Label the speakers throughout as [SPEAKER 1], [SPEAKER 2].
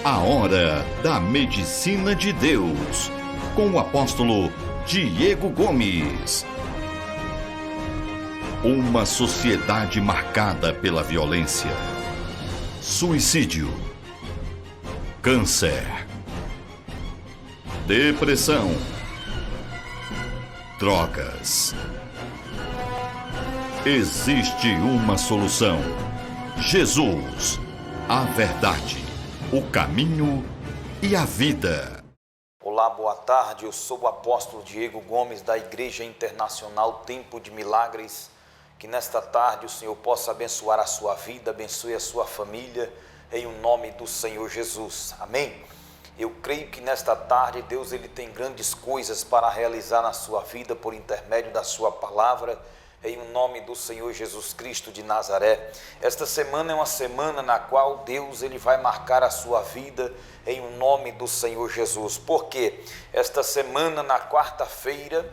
[SPEAKER 1] A Hora da Medicina de Deus, com o apóstolo Diego Gomes. Uma sociedade marcada pela violência, suicídio, câncer, depressão, drogas. Existe uma solução: Jesus, a verdade, o caminho e a vida.
[SPEAKER 2] Olá, boa tarde, eu sou o apóstolo Diego Gomes da Igreja Internacional Tempo de Milagres. Que nesta tarde o Senhor possa abençoar a sua vida, abençoe a sua família, em o nome do Senhor Jesus, amém? Eu creio que nesta tarde Deus ele tem grandes coisas para realizar na sua vida por intermédio da sua palavra, em o nome do Senhor Jesus Cristo de Nazaré. Esta semana é uma semana na qual Deus ele vai marcar a sua vida em o nome do Senhor Jesus. Por quê? Esta semana, na quarta-feira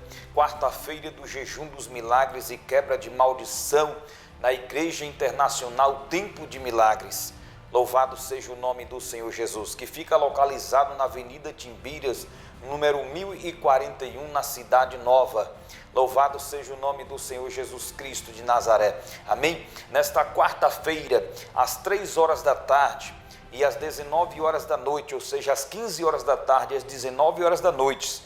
[SPEAKER 2] do jejum dos milagres e quebra de maldição, na Igreja Internacional Tempo de Milagres. Louvado seja o nome do Senhor Jesus, que fica localizado na Avenida Timbiras, número 1041, na Cidade Nova. Louvado seja o nome do Senhor Jesus Cristo de Nazaré, amém? Nesta quarta-feira, às 3 horas da tarde e às 19 horas da noite, ou seja, às 15 horas da tarde e às 19 horas da noite,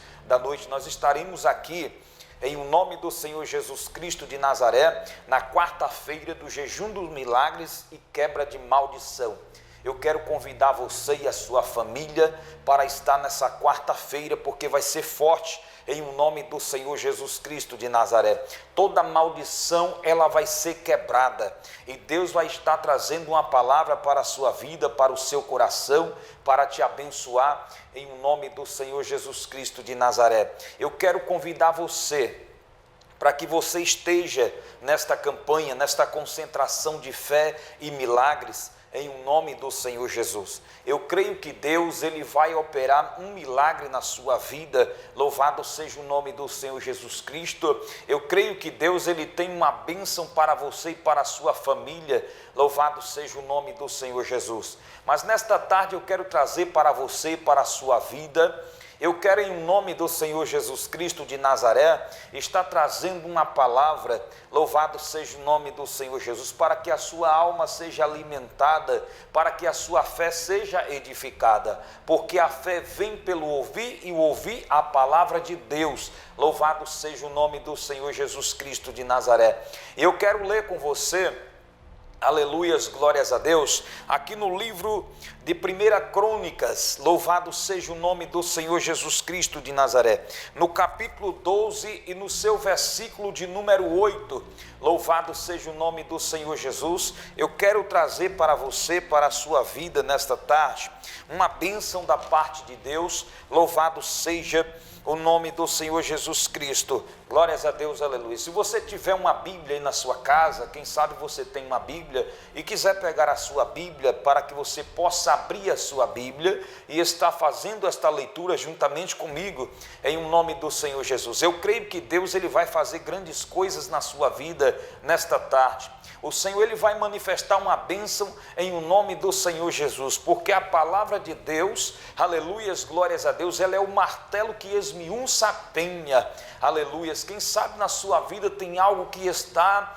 [SPEAKER 2] nós estaremos aqui em o nome do Senhor Jesus Cristo de Nazaré, na quarta-feira do jejum dos milagres e quebra de maldição. Eu quero convidar você e a sua família para estar nessa quarta-feira, porque vai ser forte em o nome do Senhor Jesus Cristo de Nazaré. Toda maldição ela vai ser quebrada e Deus vai estar trazendo uma palavra para a sua vida, para o seu coração, para te abençoar em o nome do Senhor Jesus Cristo de Nazaré. Eu quero convidar você para que você esteja nesta campanha, nesta concentração de fé e milagres, em o nome do Senhor Jesus. Eu creio que Deus ele vai operar um milagre na sua vida. Louvado seja o nome do Senhor Jesus Cristo. Eu creio que Deus ele tem uma bênção para você e para a sua família. Louvado seja o nome do Senhor Jesus. Mas nesta tarde eu quero trazer para você e para a sua vida, eu quero em nome do Senhor Jesus Cristo de Nazaré, estar trazendo uma palavra, louvado seja o nome do Senhor Jesus, para que a sua alma seja alimentada, para que a sua fé seja edificada, porque a fé vem pelo ouvir e o ouvir a palavra de Deus. Louvado seja o nome do Senhor Jesus Cristo de Nazaré. Eu quero ler com você, aleluias, glórias a Deus, aqui no livro de 1 Crônicas, louvado seja o nome do Senhor Jesus Cristo de Nazaré, no capítulo 12 e no seu versículo de número 8, louvado seja o nome do Senhor Jesus. Eu quero trazer para você, para a sua vida nesta tarde, uma bênção da parte de Deus. Louvado seja o nome do Senhor Jesus Cristo, glórias a Deus, aleluia. Se você tiver uma Bíblia aí na sua casa, quem sabe você tem uma Bíblia e quiser pegar a sua Bíblia para que você possa abrir a sua Bíblia e estar fazendo esta leitura juntamente comigo, em um nome do Senhor Jesus. Eu creio que Deus ele vai fazer grandes coisas na sua vida nesta tarde. O Senhor ele vai manifestar uma bênção em o nome do Senhor Jesus, porque a palavra de Deus, aleluias, glórias a Deus, ela é o martelo que esmiuça a penha, aleluias. Quem sabe na sua vida tem algo que está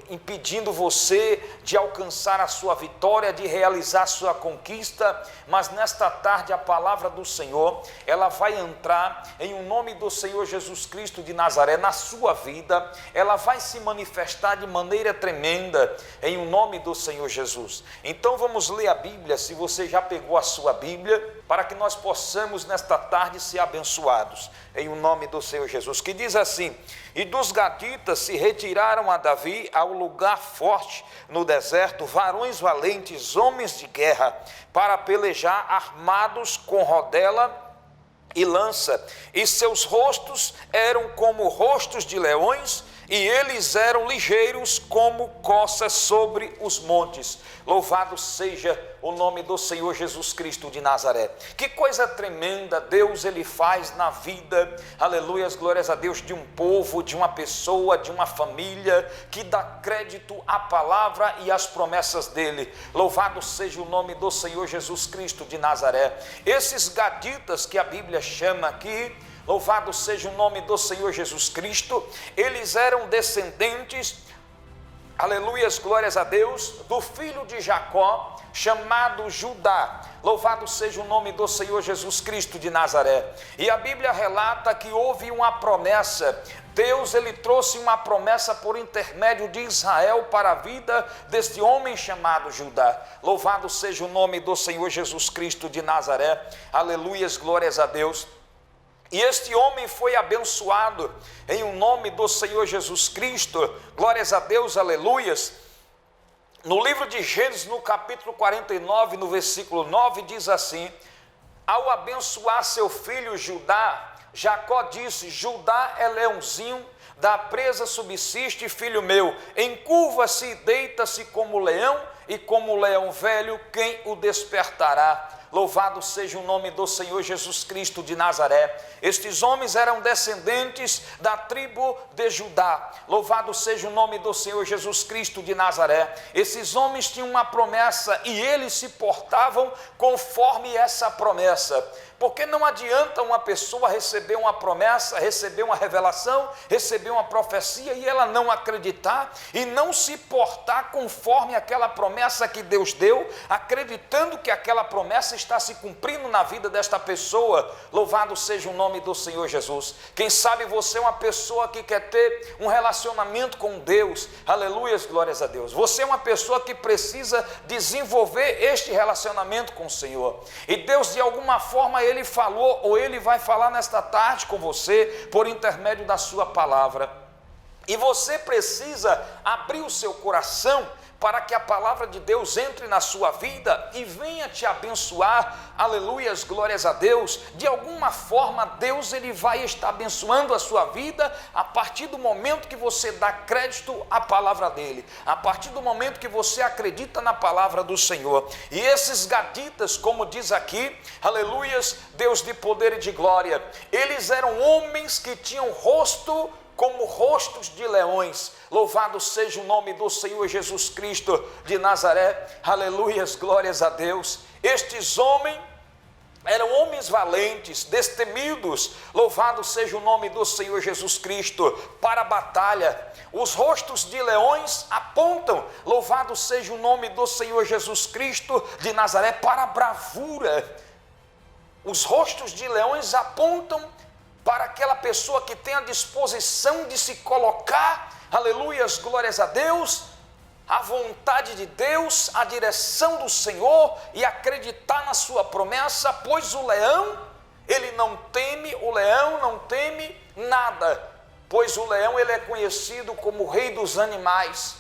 [SPEAKER 2] impedindo você de alcançar a sua vitória, de realizar a sua conquista, mas nesta tarde a palavra do Senhor, ela vai entrar em o nome do Senhor Jesus Cristo de Nazaré na sua vida, ela vai se manifestar de maneira tremenda em o nome do Senhor Jesus. Então vamos ler a Bíblia, se você já pegou a sua Bíblia, para que nós possamos nesta tarde ser abençoados, em o nome do Senhor Jesus, que diz assim: e dos gaditas se retiraram a Davi ao lugar forte no deserto, varões valentes, homens de guerra, para pelejar armados com rodela e lança, e seus rostos eram como rostos de leões, e eles eram ligeiros como corças sobre os montes. Louvado seja o nome do Senhor Jesus Cristo de Nazaré. Que coisa tremenda Deus ele faz na vida, aleluias, glórias a Deus, de um povo, de uma pessoa, de uma família, que dá crédito à palavra e às promessas dele. Louvado seja o nome do Senhor Jesus Cristo de Nazaré. Esses gaditas que a Bíblia chama aqui, louvado seja o nome do Senhor Jesus Cristo, eles eram descendentes, aleluias, glórias a Deus, do filho de Jacó, chamado Judá. Louvado seja o nome do Senhor Jesus Cristo de Nazaré. E a Bíblia relata que houve uma promessa. Deus ele trouxe uma promessa por intermédio de Israel para a vida deste homem chamado Judá. Louvado seja o nome do Senhor Jesus Cristo de Nazaré. Aleluias, glórias a Deus. E este homem foi abençoado em o nome do Senhor Jesus Cristo, glórias a Deus, aleluias. No livro de Gênesis, no capítulo 49, no versículo 9, diz assim: ao abençoar seu filho Judá, Jacó disse: Judá é leãozinho, da presa subsiste, filho meu, encurva-se e deita-se como leão, e como leão velho, quem o despertará? Louvado seja o nome do Senhor Jesus Cristo de Nazaré. Estes homens eram descendentes da tribo de Judá. Louvado seja o nome do Senhor Jesus Cristo de Nazaré. Esses homens tinham uma promessa e eles se portavam conforme essa promessa. Porque não adianta uma pessoa receber uma promessa, receber uma revelação, receber uma profecia e ela não acreditar e não se portar conforme aquela promessa que Deus deu, acreditando que aquela promessa está se cumprindo na vida desta pessoa. Louvado seja o nome do Senhor Jesus. Quem sabe você é uma pessoa que quer ter um relacionamento com Deus, aleluias, glórias a Deus. Você é uma pessoa que precisa desenvolver este relacionamento com o Senhor, e Deus de alguma forma ele falou, ou ele vai falar nesta tarde com você, por intermédio da sua palavra, e você precisa abrir o seu coração para que a palavra de Deus entre na sua vida e venha te abençoar, aleluias, glórias a Deus. De alguma forma Deus ele vai estar abençoando a sua vida a partir do momento que você dá crédito à palavra dele, a partir do momento que você acredita na palavra do Senhor. E esses gaditas, como diz aqui, aleluias, Deus de poder e de glória, eles eram homens que tinham rosto como rostos de leões. Louvado seja o nome do Senhor Jesus Cristo de Nazaré, aleluias, glórias a Deus. Estes homens eram homens valentes, destemidos, louvado seja o nome do Senhor Jesus Cristo, para a batalha. Os rostos de leões apontam, louvado seja o nome do Senhor Jesus Cristo de Nazaré, para a bravura. Os rostos de leões apontam para aquela pessoa que tem a disposição de se colocar, aleluias, glórias a Deus, a vontade de Deus, a direção do Senhor e acreditar na sua promessa, pois o leão, ele não teme, o leão não teme nada, pois o leão ele é conhecido como o rei dos animais.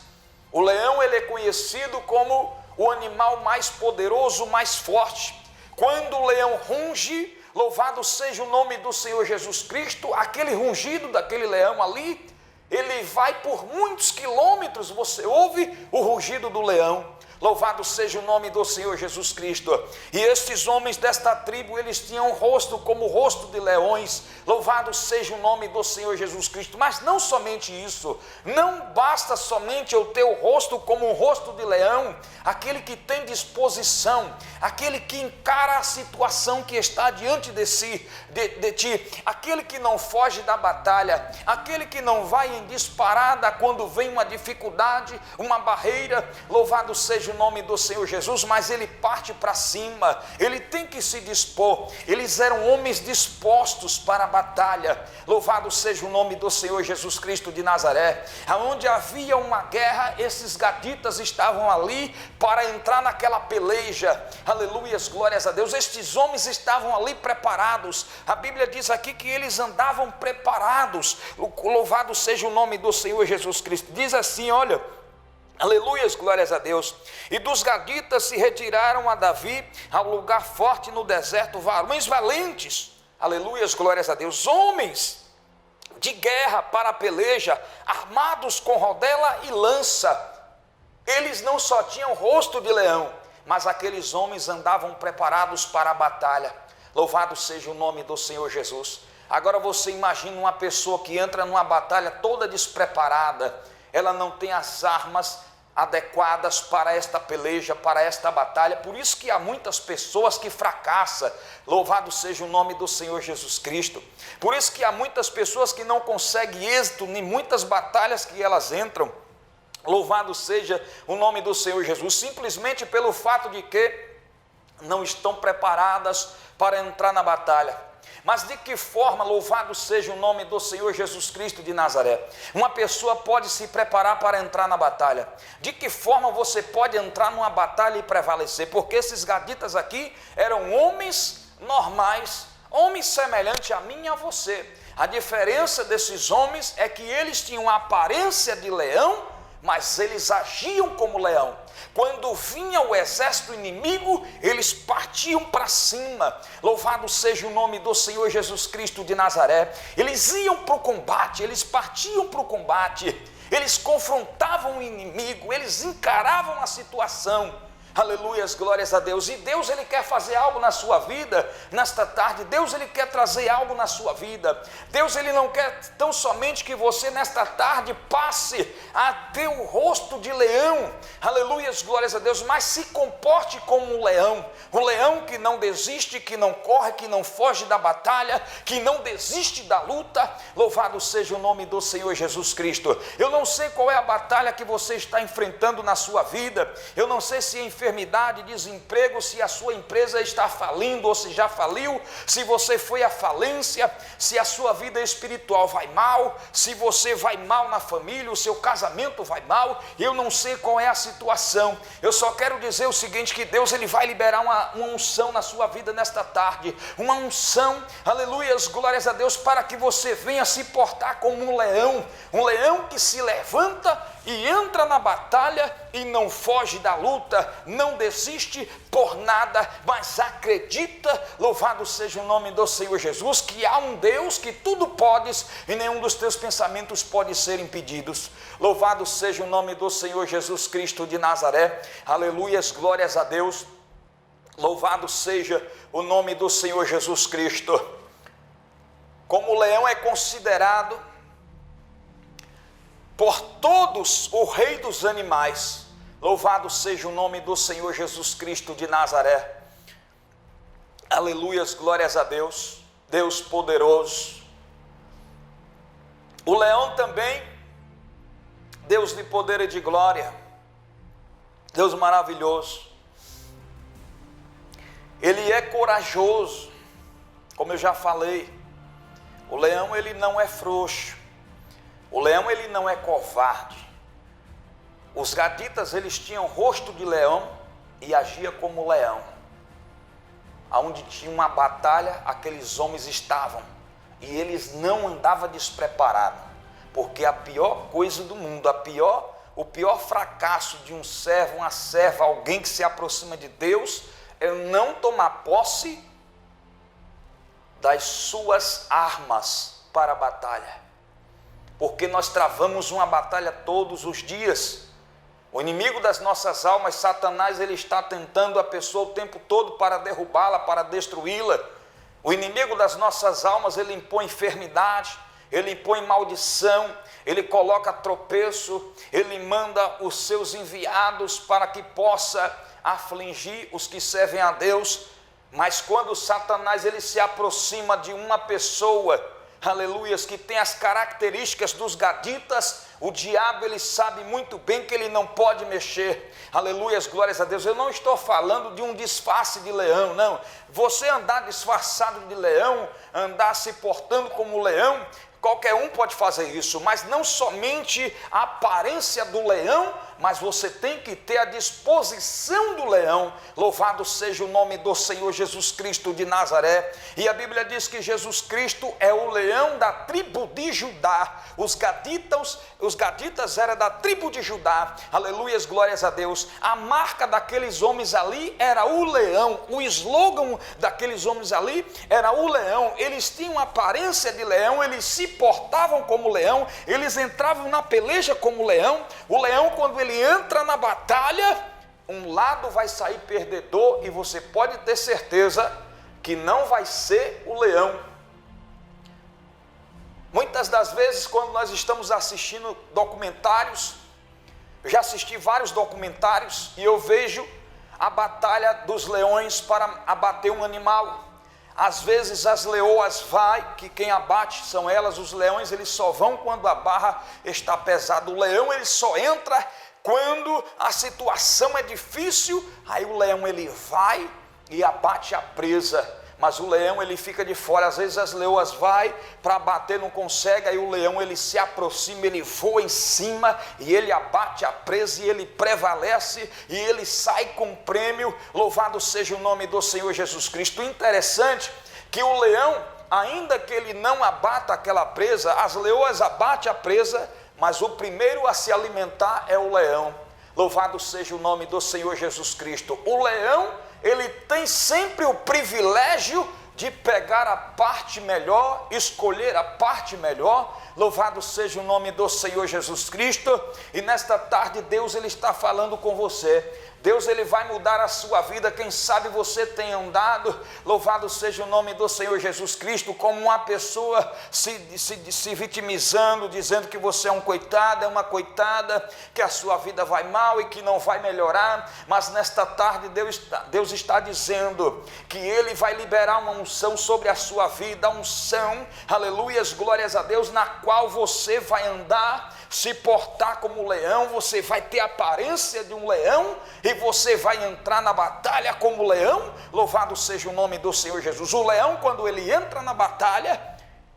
[SPEAKER 2] O leão ele é conhecido como o animal mais poderoso, mais forte. Quando o leão runge, louvado seja o nome do Senhor Jesus Cristo, aquele rungido daquele leão ali, ele vai por muitos quilômetros, você ouve o rugido do leão. Louvado seja o nome do Senhor Jesus Cristo. E estes homens desta tribo, eles tinham um rosto como o rosto de leões. Louvado seja o nome do Senhor Jesus Cristo. Mas não somente isso, não basta somente eu ter o rosto como um rosto de leão, aquele que tem disposição, aquele que encara a situação que está diante de ti, aquele que não foge da batalha, aquele que não vai em disparada quando vem uma dificuldade, uma barreira. Louvado seja o nome do Senhor Jesus, mas ele parte para cima, ele tem que se dispor. Eles eram homens dispostos para a batalha. Louvado seja o nome do Senhor Jesus Cristo de Nazaré. Aonde havia uma guerra, esses gaditas estavam ali para entrar naquela peleja. Aleluias, glórias a Deus. Estes homens estavam ali preparados. A Bíblia diz aqui que eles andavam preparados. Louvado seja o nome do Senhor Jesus Cristo. Diz assim, olha, aleluias, glórias a Deus. E dos gaditas se retiraram a Davi ao lugar forte no deserto, varões valentes, aleluias, glórias a Deus, homens de guerra para a peleja, armados com rodela e lança. Eles não só tinham rosto de leão, mas aqueles homens andavam preparados para a batalha. Louvado seja o nome do Senhor Jesus. Agora você imagina uma pessoa que entra numa batalha toda despreparada, ela não tem as armas adequadas para esta peleja, para esta batalha. Por isso que há muitas pessoas que fracassam. Louvado seja o nome do Senhor Jesus Cristo. Por isso que há muitas pessoas que não conseguem êxito em muitas batalhas que elas entram. Louvado seja o nome do Senhor Jesus, simplesmente pelo fato de que não estão preparadas para entrar na batalha. Mas de que forma, louvado seja o nome do Senhor Jesus Cristo de Nazaré, uma pessoa pode se preparar para entrar na batalha? De que forma você pode entrar numa batalha e prevalecer? Porque esses gaditas aqui eram homens normais, homens semelhantes a mim e a você. A diferença desses homens é que eles tinham a aparência de leão, mas eles agiam como leão. Quando vinha o exército inimigo, eles partiam para cima. Louvado seja o nome do Senhor Jesus Cristo de Nazaré. Eles iam para o combate, eles partiam para o combate, eles confrontavam o inimigo, eles encaravam a situação. Aleluias, glórias a Deus. E Deus, Ele quer fazer algo na sua vida nesta tarde. Deus, Ele quer trazer algo na sua vida. Deus, Ele não quer tão somente que você nesta tarde passe a ter o rosto de leão. Aleluias, glórias a Deus. Mas se comporte como um leão. Um leão que não desiste, que não corre, que não foge da batalha, que não desiste da luta. Louvado seja o nome do Senhor Jesus Cristo. Eu não sei qual é a batalha que você está enfrentando na sua vida. Eu não sei se é enfermidade, desemprego, se a sua empresa está falindo ou se já faliu, se você foi à falência, se a sua vida espiritual vai mal, se você vai mal na família, o seu casamento vai mal. Eu não sei qual é a situação. Eu só quero dizer o seguinte, que Deus, Ele vai liberar uma unção na sua vida nesta tarde, uma unção, aleluias, glórias a Deus, para que você venha se portar como um leão que se levanta e entra na batalha e não foge da luta, não desiste por nada, mas acredita, louvado seja o nome do Senhor Jesus, que há um Deus que tudo podes e nenhum dos teus pensamentos pode ser impedidos. Louvado seja o nome do Senhor Jesus Cristo de Nazaré, aleluias, glórias a Deus, louvado seja o nome do Senhor Jesus Cristo. Como o leão é considerado por todos o rei dos animais, louvado seja o nome do Senhor Jesus Cristo de Nazaré, aleluias, glórias a Deus, Deus poderoso. O leão também, Deus de poder e de glória, Deus maravilhoso, Ele é corajoso, como eu já falei. O leão, ele não é frouxo, o leão, ele não é covarde. Os gaditas, eles tinham rosto de leão e agia como leão. Aonde tinha uma batalha, aqueles homens estavam, e eles não andavam despreparados, porque a pior coisa do mundo, o pior fracasso de um servo, uma serva, alguém que se aproxima de Deus, é não tomar posse das suas armas para a batalha. Porque nós travamos uma batalha todos os dias. O inimigo das nossas almas, Satanás, ele está tentando a pessoa o tempo todo para derrubá-la, para destruí-la. O inimigo das nossas almas, ele impõe enfermidade, ele impõe maldição, ele coloca tropeço, ele manda os seus enviados para que possa afligir os que servem a Deus. Mas quando Satanás, ele se aproxima de uma pessoa, aleluias, que tem as características dos gaditas, o diabo, ele sabe muito bem que ele não pode mexer. Aleluias, glórias a Deus. Eu não estou falando de um disfarce de leão, não. Você andar disfarçado de leão, andar se portando como leão, qualquer um pode fazer isso, mas não somente a aparência do leão, mas você tem que ter a disposição do leão. Louvado seja o nome do Senhor Jesus Cristo de Nazaré. E a Bíblia diz que Jesus Cristo é o leão da tribo de Judá. Os gaditas eram da tribo de Judá. Aleluias, glórias a Deus. A marca daqueles homens ali era o leão. O slogan daqueles homens ali era o leão. Eles tinham aparência de leão, eles se portavam como leão, eles entravam na peleja como leão. O leão, quando ele entra na batalha, um lado vai sair perdedor, e você pode ter certeza que não vai ser o leão. Muitas das vezes, quando nós estamos assistindo documentários, eu já assisti vários documentários, e eu vejo a batalha dos leões para abater um animal. Às vezes as leoas que quem abate são elas. Os leões, eles só vão quando a barra está pesada. O leão, ele só entra quando a situação é difícil. Aí o leão, ele vai e abate a presa. Mas o leão, ele fica de fora. Às vezes as leoas para abater, não consegue. Aí o leão, ele se aproxima, ele voa em cima e ele abate a presa, e ele prevalece, e ele sai com prêmio. Louvado seja o nome do Senhor Jesus Cristo. Interessante que o leão, ainda que ele não abata aquela presa, as leoas abatem a presa, mas o primeiro a se alimentar é o leão. Louvado seja o nome do Senhor Jesus Cristo. O leão, ele tem sempre o privilégio de pegar a parte melhor, escolher a parte melhor. Louvado seja o nome do Senhor Jesus Cristo. E nesta tarde Deus, ele está falando com você. Deus, ele vai mudar a sua vida. Quem sabe você tem andado, louvado seja o nome do Senhor Jesus Cristo, como uma pessoa se vitimizando, dizendo que você é um coitado, é uma coitada, que a sua vida vai mal e que não vai melhorar. Mas nesta tarde Deus está dizendo que ele vai liberar uma unção sobre a sua vida, a unção, aleluias, glórias a Deus, na qual você vai andar, se portar como leão. Você vai ter a aparência de um leão e você vai entrar na batalha como leão. Louvado seja o nome do Senhor Jesus. O leão, quando ele entra na batalha,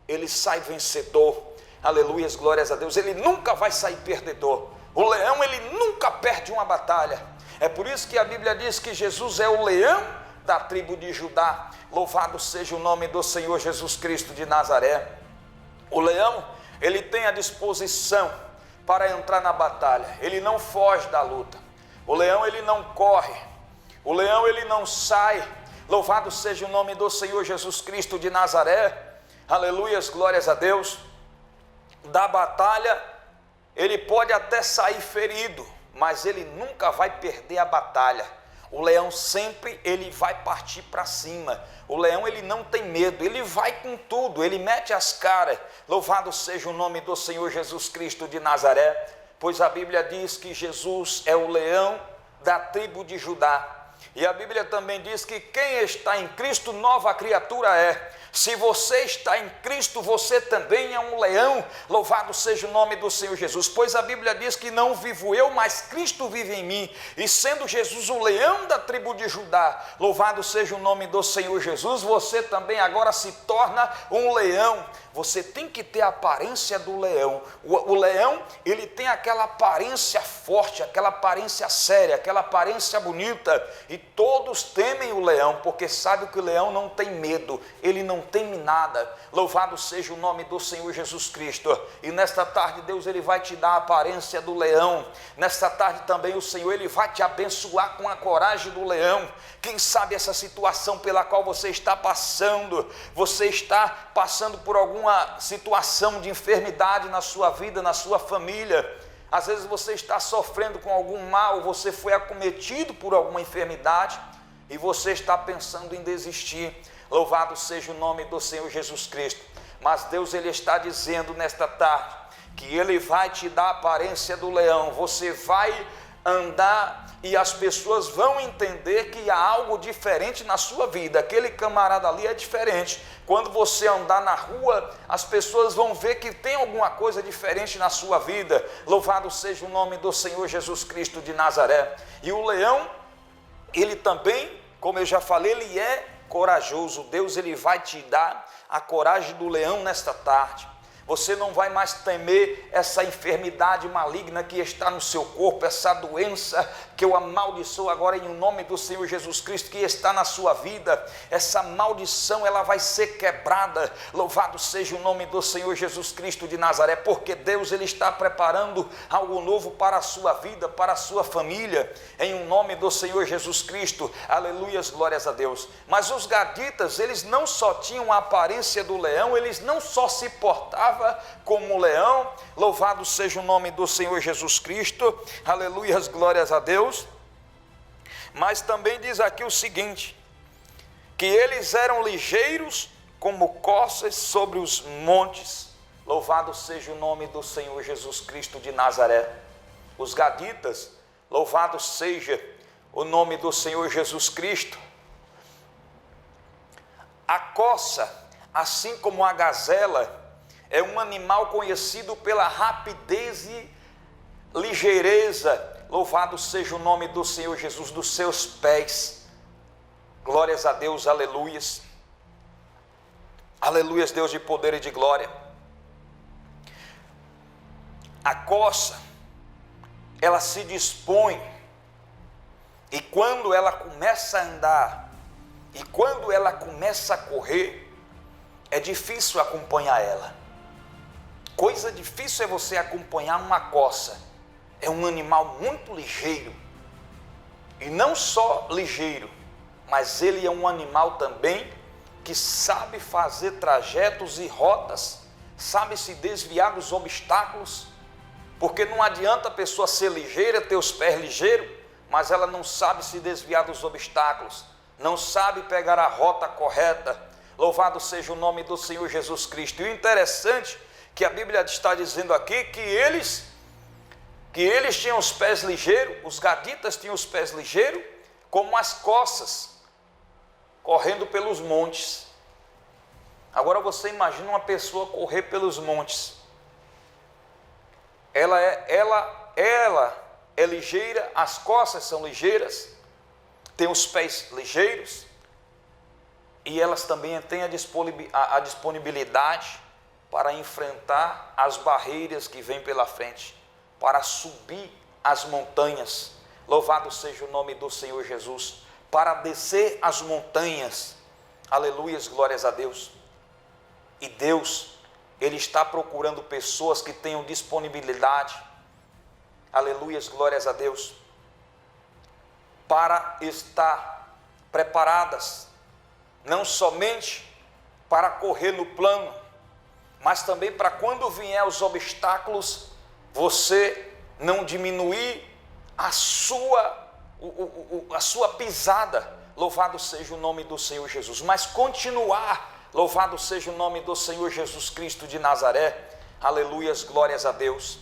[SPEAKER 2] ele sai vencedor. Aleluias, glórias a Deus. Ele nunca vai sair perdedor. O leão, ele nunca perde uma batalha. É por isso que a Bíblia diz que Jesus é o leão da tribo de Judá. Louvado seja o nome do Senhor Jesus Cristo de Nazaré. O leão, ele tem a disposição para entrar na batalha. Ele não foge da luta. O leão, ele não corre. O leão, ele não sai. Louvado seja o nome do Senhor Jesus Cristo de Nazaré. Aleluias, glórias a Deus. Da batalha, ele pode até sair ferido, mas ele nunca vai perder a batalha. O leão sempre, ele vai partir para cima. O leão, ele não tem medo, ele vai com tudo, ele mete as caras. Louvado seja o nome do Senhor Jesus Cristo de Nazaré, pois a Bíblia diz que Jesus é o leão da tribo de Judá. E a Bíblia também diz que quem está em Cristo, nova criatura é. Se você está em Cristo, você também é um leão. Louvado seja o nome do Senhor Jesus, pois a Bíblia diz que não vivo eu, mas Cristo vive em mim. E sendo Jesus o leão da tribo de Judá, louvado seja o nome do Senhor Jesus, você também agora se torna um leão. Você tem que ter a aparência do leão. O leão, ele tem aquela aparência forte, aquela aparência séria, aquela aparência bonita. E todos temem o leão, porque sabe que o leão não tem medo, ele não teme nada. Louvado seja o nome do Senhor Jesus Cristo. E nesta tarde Deus, ele vai te dar a aparência do leão. Nesta tarde também o Senhor, ele vai te abençoar com a coragem do leão. Quem sabe essa situação pela qual você está passando por alguma situação de enfermidade na sua vida, na sua família. Às vezes você está sofrendo com algum mal, você foi acometido por alguma enfermidade e você está pensando em desistir. Louvado seja o nome do Senhor Jesus Cristo. Mas Deus, ele está dizendo nesta tarde que ele vai te dar a aparência do leão. Você vai andar e as pessoas vão entender que há algo diferente na sua vida. Aquele camarada ali é diferente. Quando você andar na rua, as pessoas vão ver que tem alguma coisa diferente na sua vida. Louvado seja o nome do Senhor Jesus Cristo de Nazaré. E o leão, ele também, como eu já falei, ele é corajoso. Deus, ele vai te dar a coragem do leão nesta tarde. Você não vai mais temer essa enfermidade maligna que está no seu corpo, essa doença que eu amaldiçoo agora em nome do Senhor Jesus Cristo que está na sua vida. Essa maldição, ela vai ser quebrada. Louvado seja o nome do Senhor Jesus Cristo de Nazaré, porque Deus, ele está preparando algo novo para a sua vida, para a sua família, em nome do Senhor Jesus Cristo. Aleluias, glórias a Deus. Mas os gaditas, eles não só tinham a aparência do leão, eles não só se portavam como leão, louvado seja o nome do Senhor Jesus Cristo, aleluias, glórias a Deus, mas também diz aqui o seguinte, que eles eram ligeiros como corças sobre os montes, louvado seja o nome do Senhor Jesus Cristo de Nazaré. Os gaditas, louvado seja o nome do Senhor Jesus Cristo. A corça, assim como a gazela, é um animal conhecido pela rapidez e ligeireza, louvado seja o nome do Senhor Jesus, dos seus pés. Glórias a Deus, aleluias. Aleluias, Deus de poder e de glória. A corça, ela se dispõe, e quando ela começa a andar, e quando ela começa a correr, é difícil acompanhar ela. Coisa difícil é você acompanhar uma corça. É um animal muito ligeiro. E não só ligeiro, mas ele é um animal também que sabe fazer trajetos e rotas, sabe se desviar dos obstáculos, porque não adianta a pessoa ser ligeira, ter os pés ligeiros, mas ela não sabe se desviar dos obstáculos, não sabe pegar a rota correta. Louvado seja o nome do Senhor Jesus Cristo. E o interessante que a Bíblia está dizendo aqui que eles tinham os pés ligeiros, os gaditas tinham os pés ligeiros, como as corças, correndo pelos montes. Agora você imagina uma pessoa correr pelos montes. Ela é ligeira, as corças são ligeiras, tem os pés ligeiros, e elas também têm a disponibilidade para enfrentar as barreiras que vêm pela frente, para subir as montanhas, louvado seja o nome do Senhor Jesus, para descer as montanhas, aleluias, glórias a Deus. E Deus, ele está procurando pessoas que tenham disponibilidade, aleluias, glórias a Deus, para estar preparadas, não somente para correr no plano, mas também para quando vier os obstáculos, você não diminuir a sua pisada, louvado seja o nome do Senhor Jesus, mas continuar, louvado seja o nome do Senhor Jesus Cristo de Nazaré, aleluias, glórias a Deus.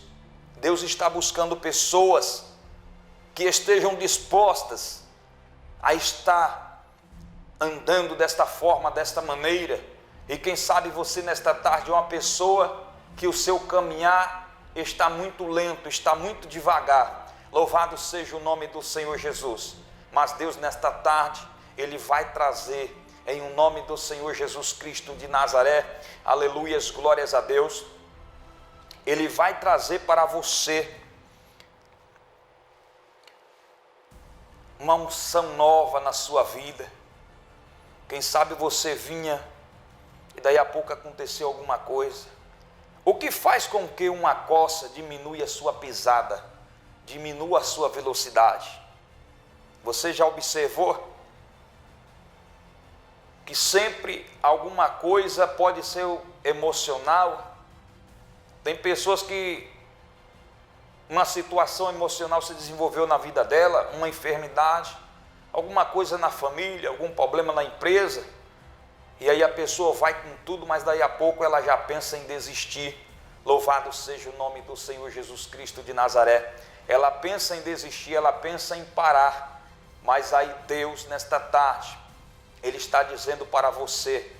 [SPEAKER 2] Deus está buscando pessoas que estejam dispostas a estar andando desta forma, desta maneira. E quem sabe você nesta tarde é uma pessoa que o seu caminhar está muito lento, está muito devagar. Louvado seja o nome do Senhor Jesus. Mas Deus nesta tarde, ele vai trazer em nome do Senhor Jesus Cristo de Nazaré, aleluias, glórias a Deus. Ele vai trazer para você uma unção nova na sua vida. Quem sabe você vinha e daí a pouco aconteceu alguma coisa. O que faz com que uma corça diminua a sua pisada, diminua a sua velocidade? Você já observou que sempre alguma coisa pode ser emocional? Tem pessoas que uma situação emocional se desenvolveu na vida dela, uma enfermidade, alguma coisa na família, algum problema na empresa, e aí a pessoa vai com tudo, mas daí a pouco ela já pensa em desistir. Louvado seja o nome do Senhor Jesus Cristo de Nazaré. Ela pensa em desistir, ela pensa em parar, mas aí Deus nesta tarde, Ele está dizendo para você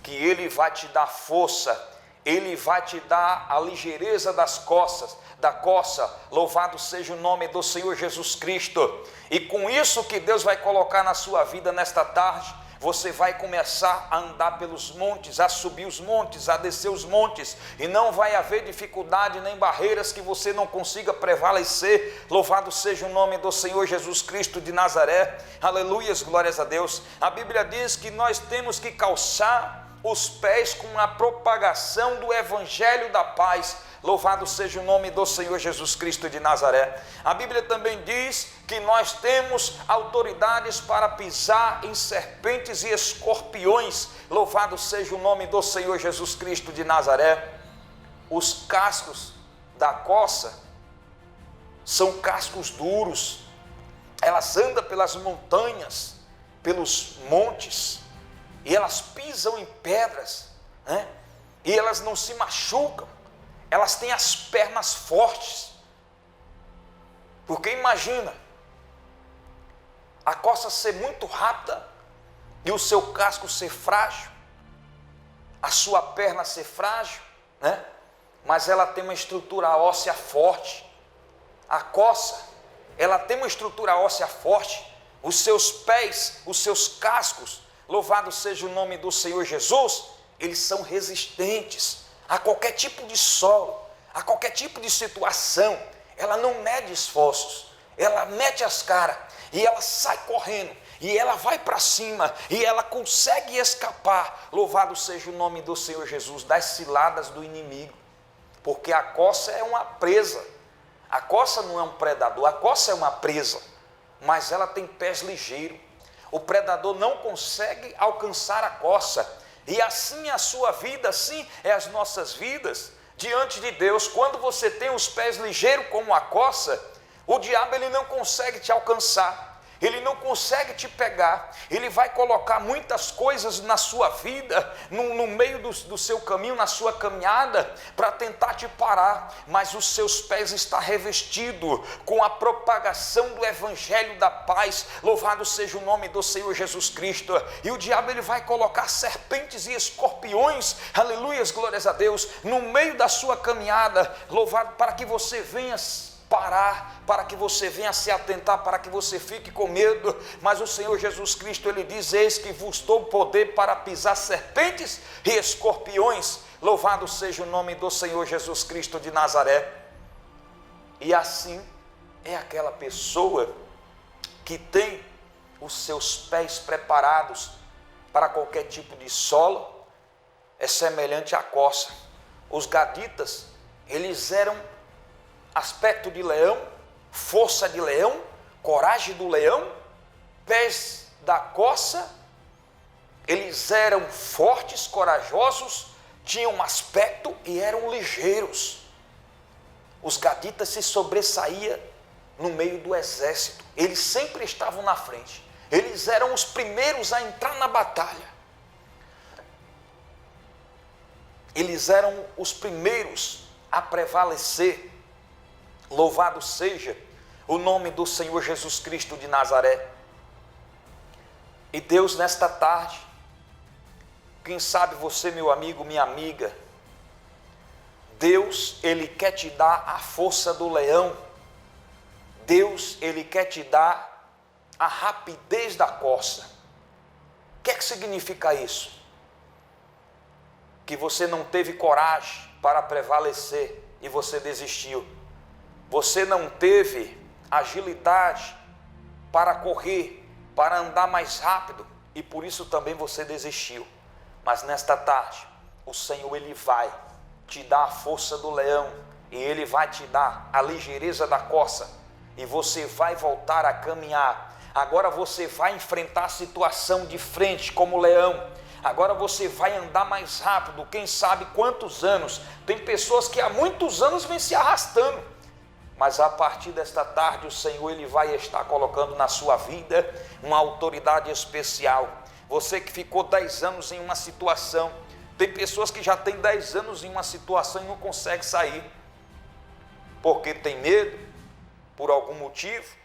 [SPEAKER 2] que Ele vai te dar força, Ele vai te dar a ligeireza da corça, louvado seja o nome do Senhor Jesus Cristo. E com isso que Deus vai colocar na sua vida nesta tarde, você vai começar a andar pelos montes, a subir os montes, a descer os montes, e não vai haver dificuldade nem barreiras que você não consiga prevalecer. Louvado seja o nome do Senhor Jesus Cristo de Nazaré. Aleluias, glórias a Deus. A Bíblia diz que nós temos que calçar os pés com a propagação do Evangelho da paz. Louvado seja o nome do Senhor Jesus Cristo de Nazaré. A Bíblia também diz que nós temos autoridades para pisar em serpentes e escorpiões. Louvado seja o nome do Senhor Jesus Cristo de Nazaré. Os cascos da coça são cascos duros. Elas andam pelas montanhas, pelos montes, e elas pisam em pedras, né? E elas não se machucam. Elas têm as pernas fortes, porque imagina, a coça ser muito rápida e o seu casco ser frágil, a sua perna ser frágil, né? Mas ela tem uma estrutura óssea forte. A coça, ela tem uma estrutura óssea forte, os seus pés, os seus cascos, louvado seja o nome do Senhor Jesus, eles são resistentes a qualquer tipo de solo, a qualquer tipo de situação. Ela não mede esforços, ela mete as caras e ela sai correndo, e ela vai para cima, e ela consegue escapar. Louvado seja o nome do Senhor Jesus, das ciladas do inimigo, porque a coça é uma presa. A coça não é um predador, a coça é uma presa, mas ela tem pés ligeiros. O predador não consegue alcançar a coça. E assim é a sua vida, assim é as nossas vidas diante de Deus. Quando você tem os pés ligeiros como a coça, o diabo ele não consegue te alcançar, ele não consegue te pegar. Ele vai colocar muitas coisas na sua vida, no meio do seu caminho, na sua caminhada, para tentar te parar, mas os seus pés estão revestidos com a propagação do Evangelho da paz. Louvado seja o nome do Senhor Jesus Cristo. E o diabo ele vai colocar serpentes e escorpiões, aleluias, glórias a Deus, no meio da sua caminhada, louvado, para que você venha parar, para que você venha se atentar, para que você fique com medo. Mas o Senhor Jesus Cristo, ele diz: eis que vos dou poder para pisar serpentes e escorpiões. Louvado seja o nome do Senhor Jesus Cristo de Nazaré. E assim é aquela pessoa que tem os seus pés preparados para qualquer tipo de solo, é semelhante à coça. Os gaditas, eles eram aspecto de leão, força de leão, coragem do leão, pés da coça. Eles eram fortes, corajosos, tinham aspecto e eram ligeiros. Os gaditas se sobressaíam no meio do exército, eles sempre estavam na frente, eles eram os primeiros a entrar na batalha, eles eram os primeiros a prevalecer. Louvado seja o nome do Senhor Jesus Cristo de Nazaré. E Deus, nesta tarde, quem sabe você, meu amigo, minha amiga, Deus, ele quer te dar a força do leão. Deus, ele quer te dar a rapidez da coça. O que é que significa isso? Que você não teve coragem para prevalecer e você desistiu. Você não teve agilidade para correr, para andar mais rápido, e por isso também você desistiu. Mas nesta tarde, o Senhor ele vai te dar a força do leão, e ele vai te dar a ligeireza da coça, e você vai voltar a caminhar. Agora você vai enfrentar a situação de frente como leão. Agora você vai andar mais rápido, quem sabe quantos anos. Tem pessoas que há muitos anos vêm se arrastando, mas a partir desta tarde o Senhor ele vai estar colocando na sua vida uma autoridade especial. Você que ficou 10 anos em uma situação, tem pessoas que já têm 10 anos em uma situação e não conseguem sair, porque tem medo, por algum motivo,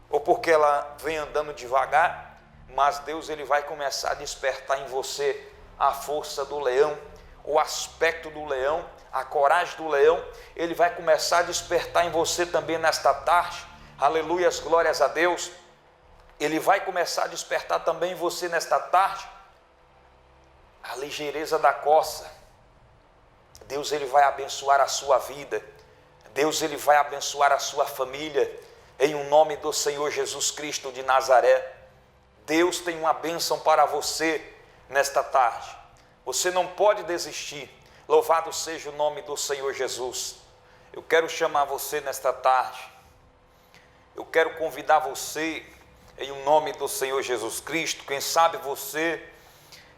[SPEAKER 2] ou porque ela vem andando devagar. Mas Deus ele vai começar a despertar em você a força do leão, o aspecto do leão, a coragem do leão. Ele vai começar a despertar em você também nesta tarde, aleluias, glórias a Deus. Ele vai começar a despertar também em você nesta tarde a ligeireza da coça. Deus, ele vai abençoar a sua vida. Deus, ele vai abençoar a sua família, em o nome do Senhor Jesus Cristo de Nazaré. Deus tem uma bênção para você nesta tarde. Você não pode desistir. Louvado seja o nome do Senhor Jesus. Eu quero chamar você nesta tarde. Eu quero convidar você, em o nome do Senhor Jesus Cristo. Quem sabe você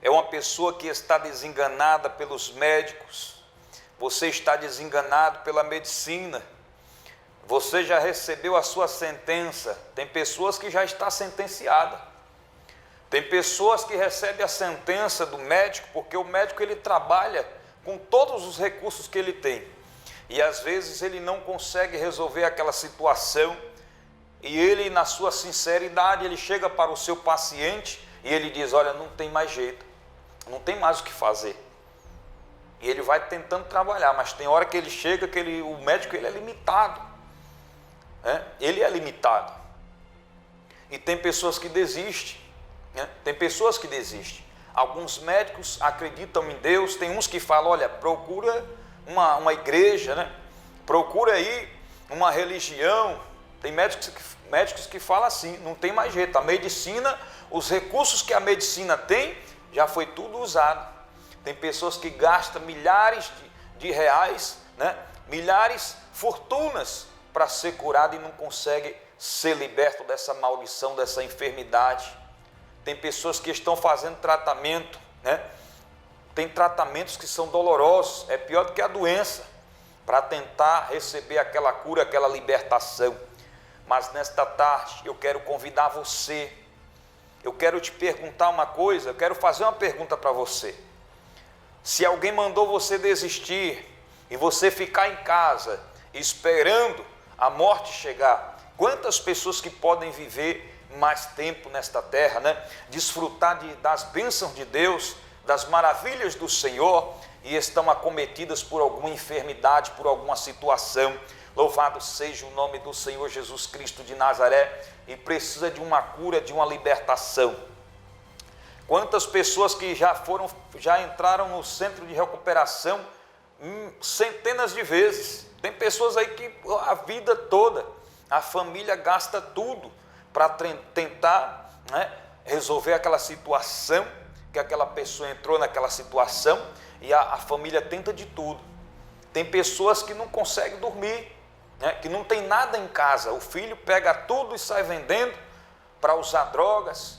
[SPEAKER 2] é uma pessoa que está desenganada pelos médicos. Você está desenganado pela medicina. Você já recebeu a sua sentença. Tem pessoas que já estão sentenciadas. Tem pessoas que recebem a sentença do médico, porque o médico ele trabalha com todos os recursos que ele tem. E às vezes ele não consegue resolver aquela situação. E ele, na sua sinceridade, ele chega para o seu paciente e ele diz: olha, não tem mais jeito, não tem mais o que fazer. E ele vai tentando trabalhar, mas tem hora que ele chega que o médico ele é limitado. Ele é limitado. E tem pessoas que desistem. Tem pessoas que desistem. Alguns médicos acreditam em Deus, tem uns que falam: olha, procura uma igreja, procura aí uma religião. Tem médicos que falam assim: não tem mais jeito, a medicina, os recursos que a medicina tem, já foi tudo usado. Tem pessoas que gastam milhares de reais, milhares, fortunas, para ser curado e não consegue ser liberto dessa maldição, dessa enfermidade. Tem pessoas que estão fazendo tratamento, tem tratamentos que são dolorosos, é pior do que a doença, para tentar receber aquela cura, aquela libertação. Mas nesta tarde eu quero convidar você, eu quero te perguntar uma coisa, eu quero fazer uma pergunta para você. Se alguém mandou você desistir e você ficar em casa esperando a morte chegar, quantas pessoas que podem viver mais tempo nesta terra, desfrutar das bênçãos de Deus, das maravilhas do Senhor, e estão acometidas por alguma enfermidade, por alguma situação. Louvado seja o nome do Senhor Jesus Cristo de Nazaré, e precisa de uma cura, de uma libertação. Quantas pessoas que já entraram no centro de recuperação centenas de vezes. Tem pessoas aí que a vida toda, a família gasta tudo para tentar resolver aquela situação, que aquela pessoa entrou naquela situação, e a família tenta de tudo. Tem pessoas que não conseguem dormir, que não tem nada em casa. O filho pega tudo e sai vendendo para usar drogas,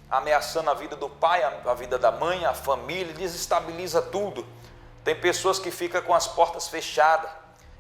[SPEAKER 2] ameaçando a vida do pai, a vida da mãe, a família, desestabiliza tudo. Tem pessoas que ficam com as portas fechadas.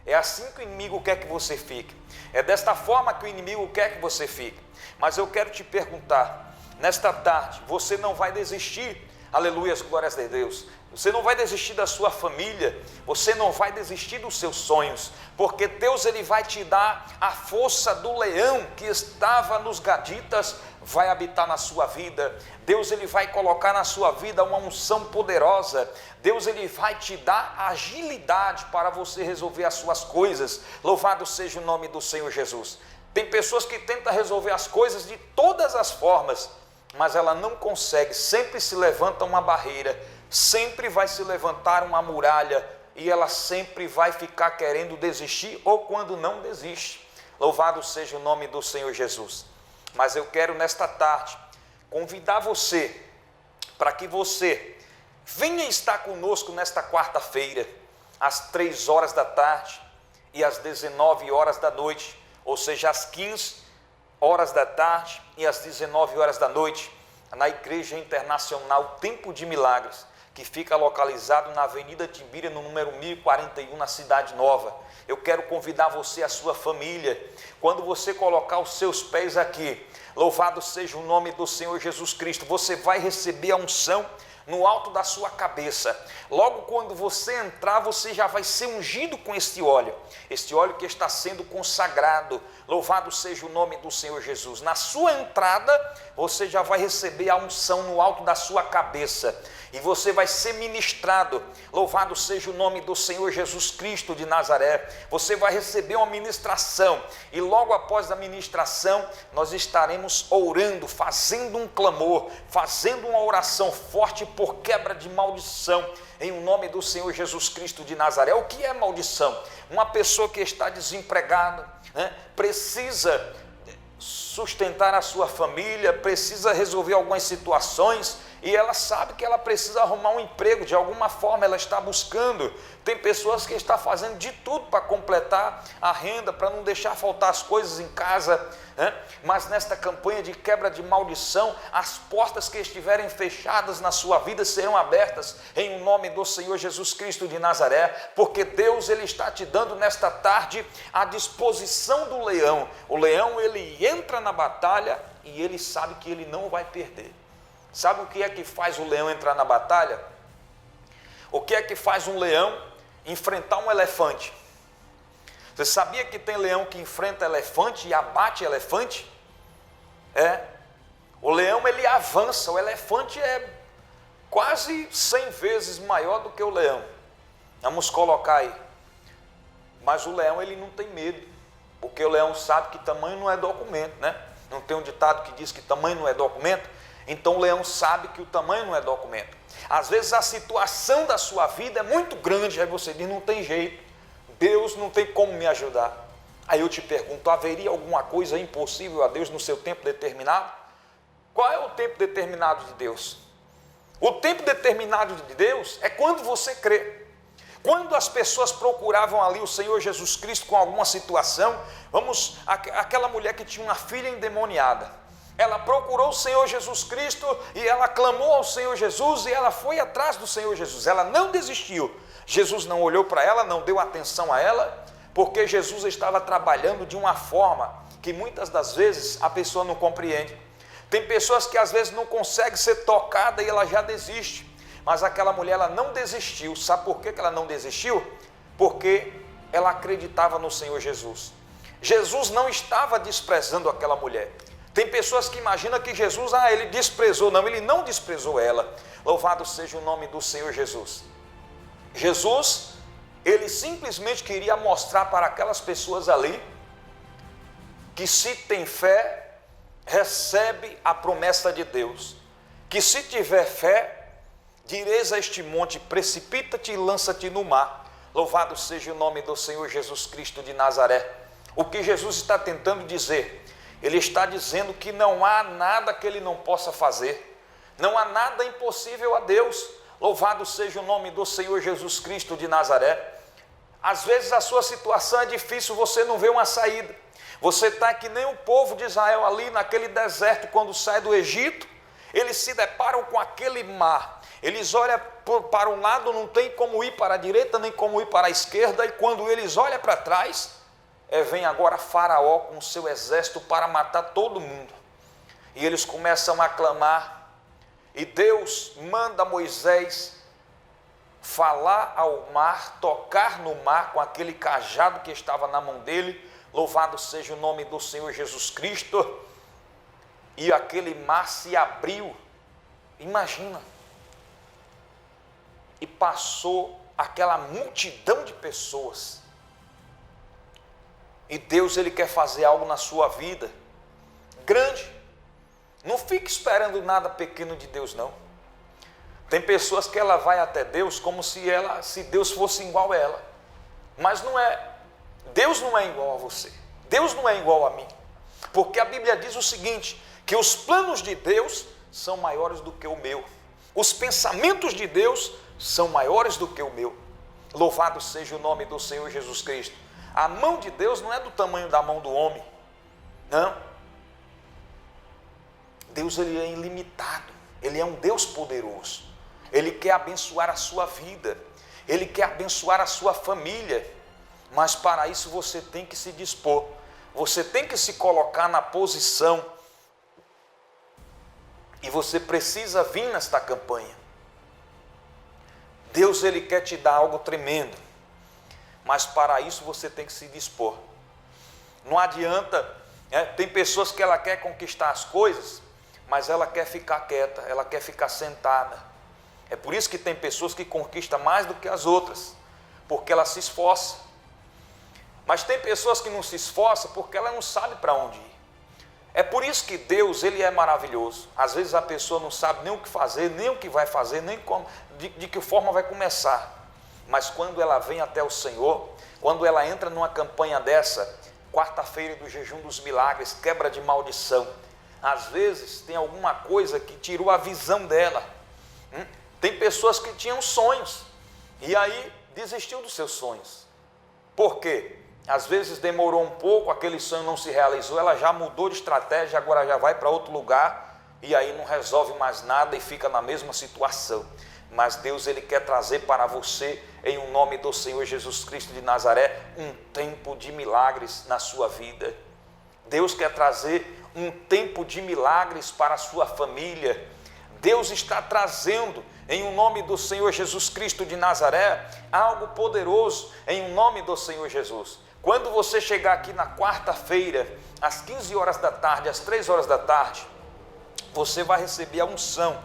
[SPEAKER 2] É assim que o inimigo quer que você fique. É desta forma que o inimigo quer que você fique. Mas eu quero te perguntar, nesta tarde, você não vai desistir, aleluias, glórias a Deus. Você não vai desistir da sua família, você não vai desistir dos seus sonhos, porque Deus ele vai te dar a força do leão que estava nos gaditas, vai habitar na sua vida. Deus ele vai colocar na sua vida uma unção poderosa. Deus ele vai te dar agilidade para você resolver as suas coisas. Louvado seja o nome do Senhor Jesus. Tem pessoas que tentam resolver as coisas de todas as formas, mas ela não consegue, sempre se levanta uma barreira, sempre vai se levantar uma muralha, e ela sempre vai ficar querendo desistir, ou quando não desiste. Louvado seja o nome do Senhor Jesus. Mas eu quero nesta tarde convidar você para que você venha estar conosco nesta quarta-feira, às 3 horas da tarde e às 19 horas da noite, ou seja, às 15 horas da tarde e às 19 horas da noite, na Igreja Internacional Tempo de Milagres, que fica localizado na Avenida Tibira, no número 1041, na Cidade Nova. Eu quero convidar você e a sua família, quando você colocar os seus pés aqui, louvado seja o nome do Senhor Jesus Cristo, você vai receber a unção no alto da sua cabeça. Logo quando você entrar, você já vai ser ungido com este óleo que está sendo consagrado. Louvado seja o nome do Senhor Jesus. Na sua entrada, você já vai receber a unção no alto da sua cabeça e você vai ser ministrado. Louvado seja o nome do Senhor Jesus Cristo de Nazaré. Você vai receber uma ministração e logo após a ministração, nós estaremos orando, fazendo um clamor, fazendo uma oração forte por quebra de maldição, em nome do Senhor Jesus Cristo de Nazaré. O que é maldição? Uma pessoa que está desempregada, precisa sustentar a sua família, precisa resolver algumas situações e ela sabe que ela precisa arrumar um emprego, de alguma forma ela está buscando. Tem pessoas que estão fazendo de tudo para completar a renda, para não deixar faltar as coisas em casa, mas nesta campanha de quebra de maldição, as portas que estiverem fechadas na sua vida serão abertas em nome do Senhor Jesus Cristo de Nazaré, porque Deus ele está te dando nesta tarde a disposição do leão. O leão ele entra na batalha e ele sabe que ele não vai perder. Sabe o que é que faz o leão entrar na batalha? O que é que faz um leão enfrentar um elefante? Você sabia que tem leão que enfrenta elefante e abate elefante? O leão ele avança, o elefante é quase 100 vezes maior do que o leão. Vamos colocar aí. Mas o leão ele não tem medo, porque o leão sabe que tamanho não é documento, né? Não tem um ditado que diz que tamanho não é documento? Então o leão sabe que o tamanho não é documento. Às vezes a situação da sua vida é muito grande, aí você diz, não tem jeito, Deus não tem como me ajudar. Aí eu te pergunto, haveria alguma coisa impossível a Deus no seu tempo determinado? Qual é o tempo determinado de Deus? O tempo determinado de Deus é quando você crê. Quando as pessoas procuravam ali o Senhor Jesus Cristo com alguma situação, aquela mulher que tinha uma filha endemoniada, ela procurou o Senhor Jesus Cristo e ela clamou ao Senhor Jesus e ela foi atrás do Senhor Jesus, ela não desistiu. Jesus não olhou para ela, não deu atenção a ela, porque Jesus estava trabalhando de uma forma que muitas das vezes a pessoa não compreende. Tem pessoas que às vezes não conseguem ser tocada e ela já desiste, mas aquela mulher ela não desistiu. Sabe por que ela não desistiu? Porque ela acreditava no Senhor Jesus. Jesus não estava desprezando aquela mulher. Tem pessoas que imaginam que Jesus, ele desprezou. Não, ele não desprezou ela. Louvado seja o nome do Senhor Jesus. Jesus, ele simplesmente queria mostrar para aquelas pessoas ali que se tem fé, recebe a promessa de Deus. Que se tiver fé, direis a este monte, precipita-te e lança-te no mar. Louvado seja o nome do Senhor Jesus Cristo de Nazaré. O que Jesus está tentando dizer? Ele está dizendo que não há nada que ele não possa fazer, não há nada impossível a Deus. Louvado seja o nome do Senhor Jesus Cristo de Nazaré. Às vezes a sua situação é difícil, você não vê uma saída. Você está que nem o povo de Israel ali naquele deserto, quando sai do Egito, eles se deparam com aquele mar. Eles olham para um lado, não tem como ir para a direita, nem como ir para a esquerda, e quando eles olham para trás, vem agora Faraó com o seu exército para matar todo mundo. E eles começam a clamar, e Deus manda Moisés falar ao mar, tocar no mar com aquele cajado que estava na mão dele. Louvado seja o nome do Senhor Jesus Cristo. E aquele mar se abriu, imagina, e passou aquela multidão de pessoas. E Deus ele quer fazer algo na sua vida grande. Não fique esperando nada pequeno de Deus, não. Tem pessoas que ela vai até Deus como se Deus fosse igual a ela. Mas não é. Deus não é igual a você. Deus não é igual a mim. Porque a Bíblia diz o seguinte, que os planos de Deus são maiores do que o meu. Os pensamentos de Deus são maiores do que o meu. Louvado seja o nome do Senhor Jesus Cristo. A mão de Deus não é do tamanho da mão do homem, não. Deus ele é ilimitado, ele é um Deus poderoso. Ele quer abençoar a sua vida, ele quer abençoar a sua família, mas para isso você tem que se dispor, você tem que se colocar na posição e você precisa vir nesta campanha. Deus ele quer te dar algo tremendo, mas para isso você tem que se dispor. Não adianta, tem pessoas que ela quer conquistar as coisas, mas ela quer ficar quieta, ela quer ficar sentada. É por isso que tem pessoas que conquistam mais do que as outras, porque ela se esforça. Mas tem pessoas que não se esforçam porque ela não sabe para onde ir. É por isso que Deus ele é maravilhoso. Às vezes a pessoa não sabe nem o que fazer, nem o que vai fazer, nem como, de que forma vai começar. Mas quando ela vem até o Senhor, quando ela entra numa campanha dessa, quarta-feira do jejum dos milagres, quebra de maldição, às vezes tem alguma coisa que tirou a visão dela. Tem pessoas que tinham sonhos e aí desistiu dos seus sonhos. Por quê? Às vezes demorou um pouco, aquele sonho não se realizou, ela já mudou de estratégia, agora já vai para outro lugar e aí não resolve mais nada e fica na mesma situação. Mas Deus ele quer trazer para você, em um nome do Senhor Jesus Cristo de Nazaré, um tempo de milagres na sua vida. Deus quer trazer um tempo de milagres para a sua família. Deus está trazendo, em um nome do Senhor Jesus Cristo de Nazaré, algo poderoso, em um nome do Senhor Jesus. Quando você chegar aqui na quarta-feira, às 15 horas da tarde, às 3 horas da tarde, você vai receber a unção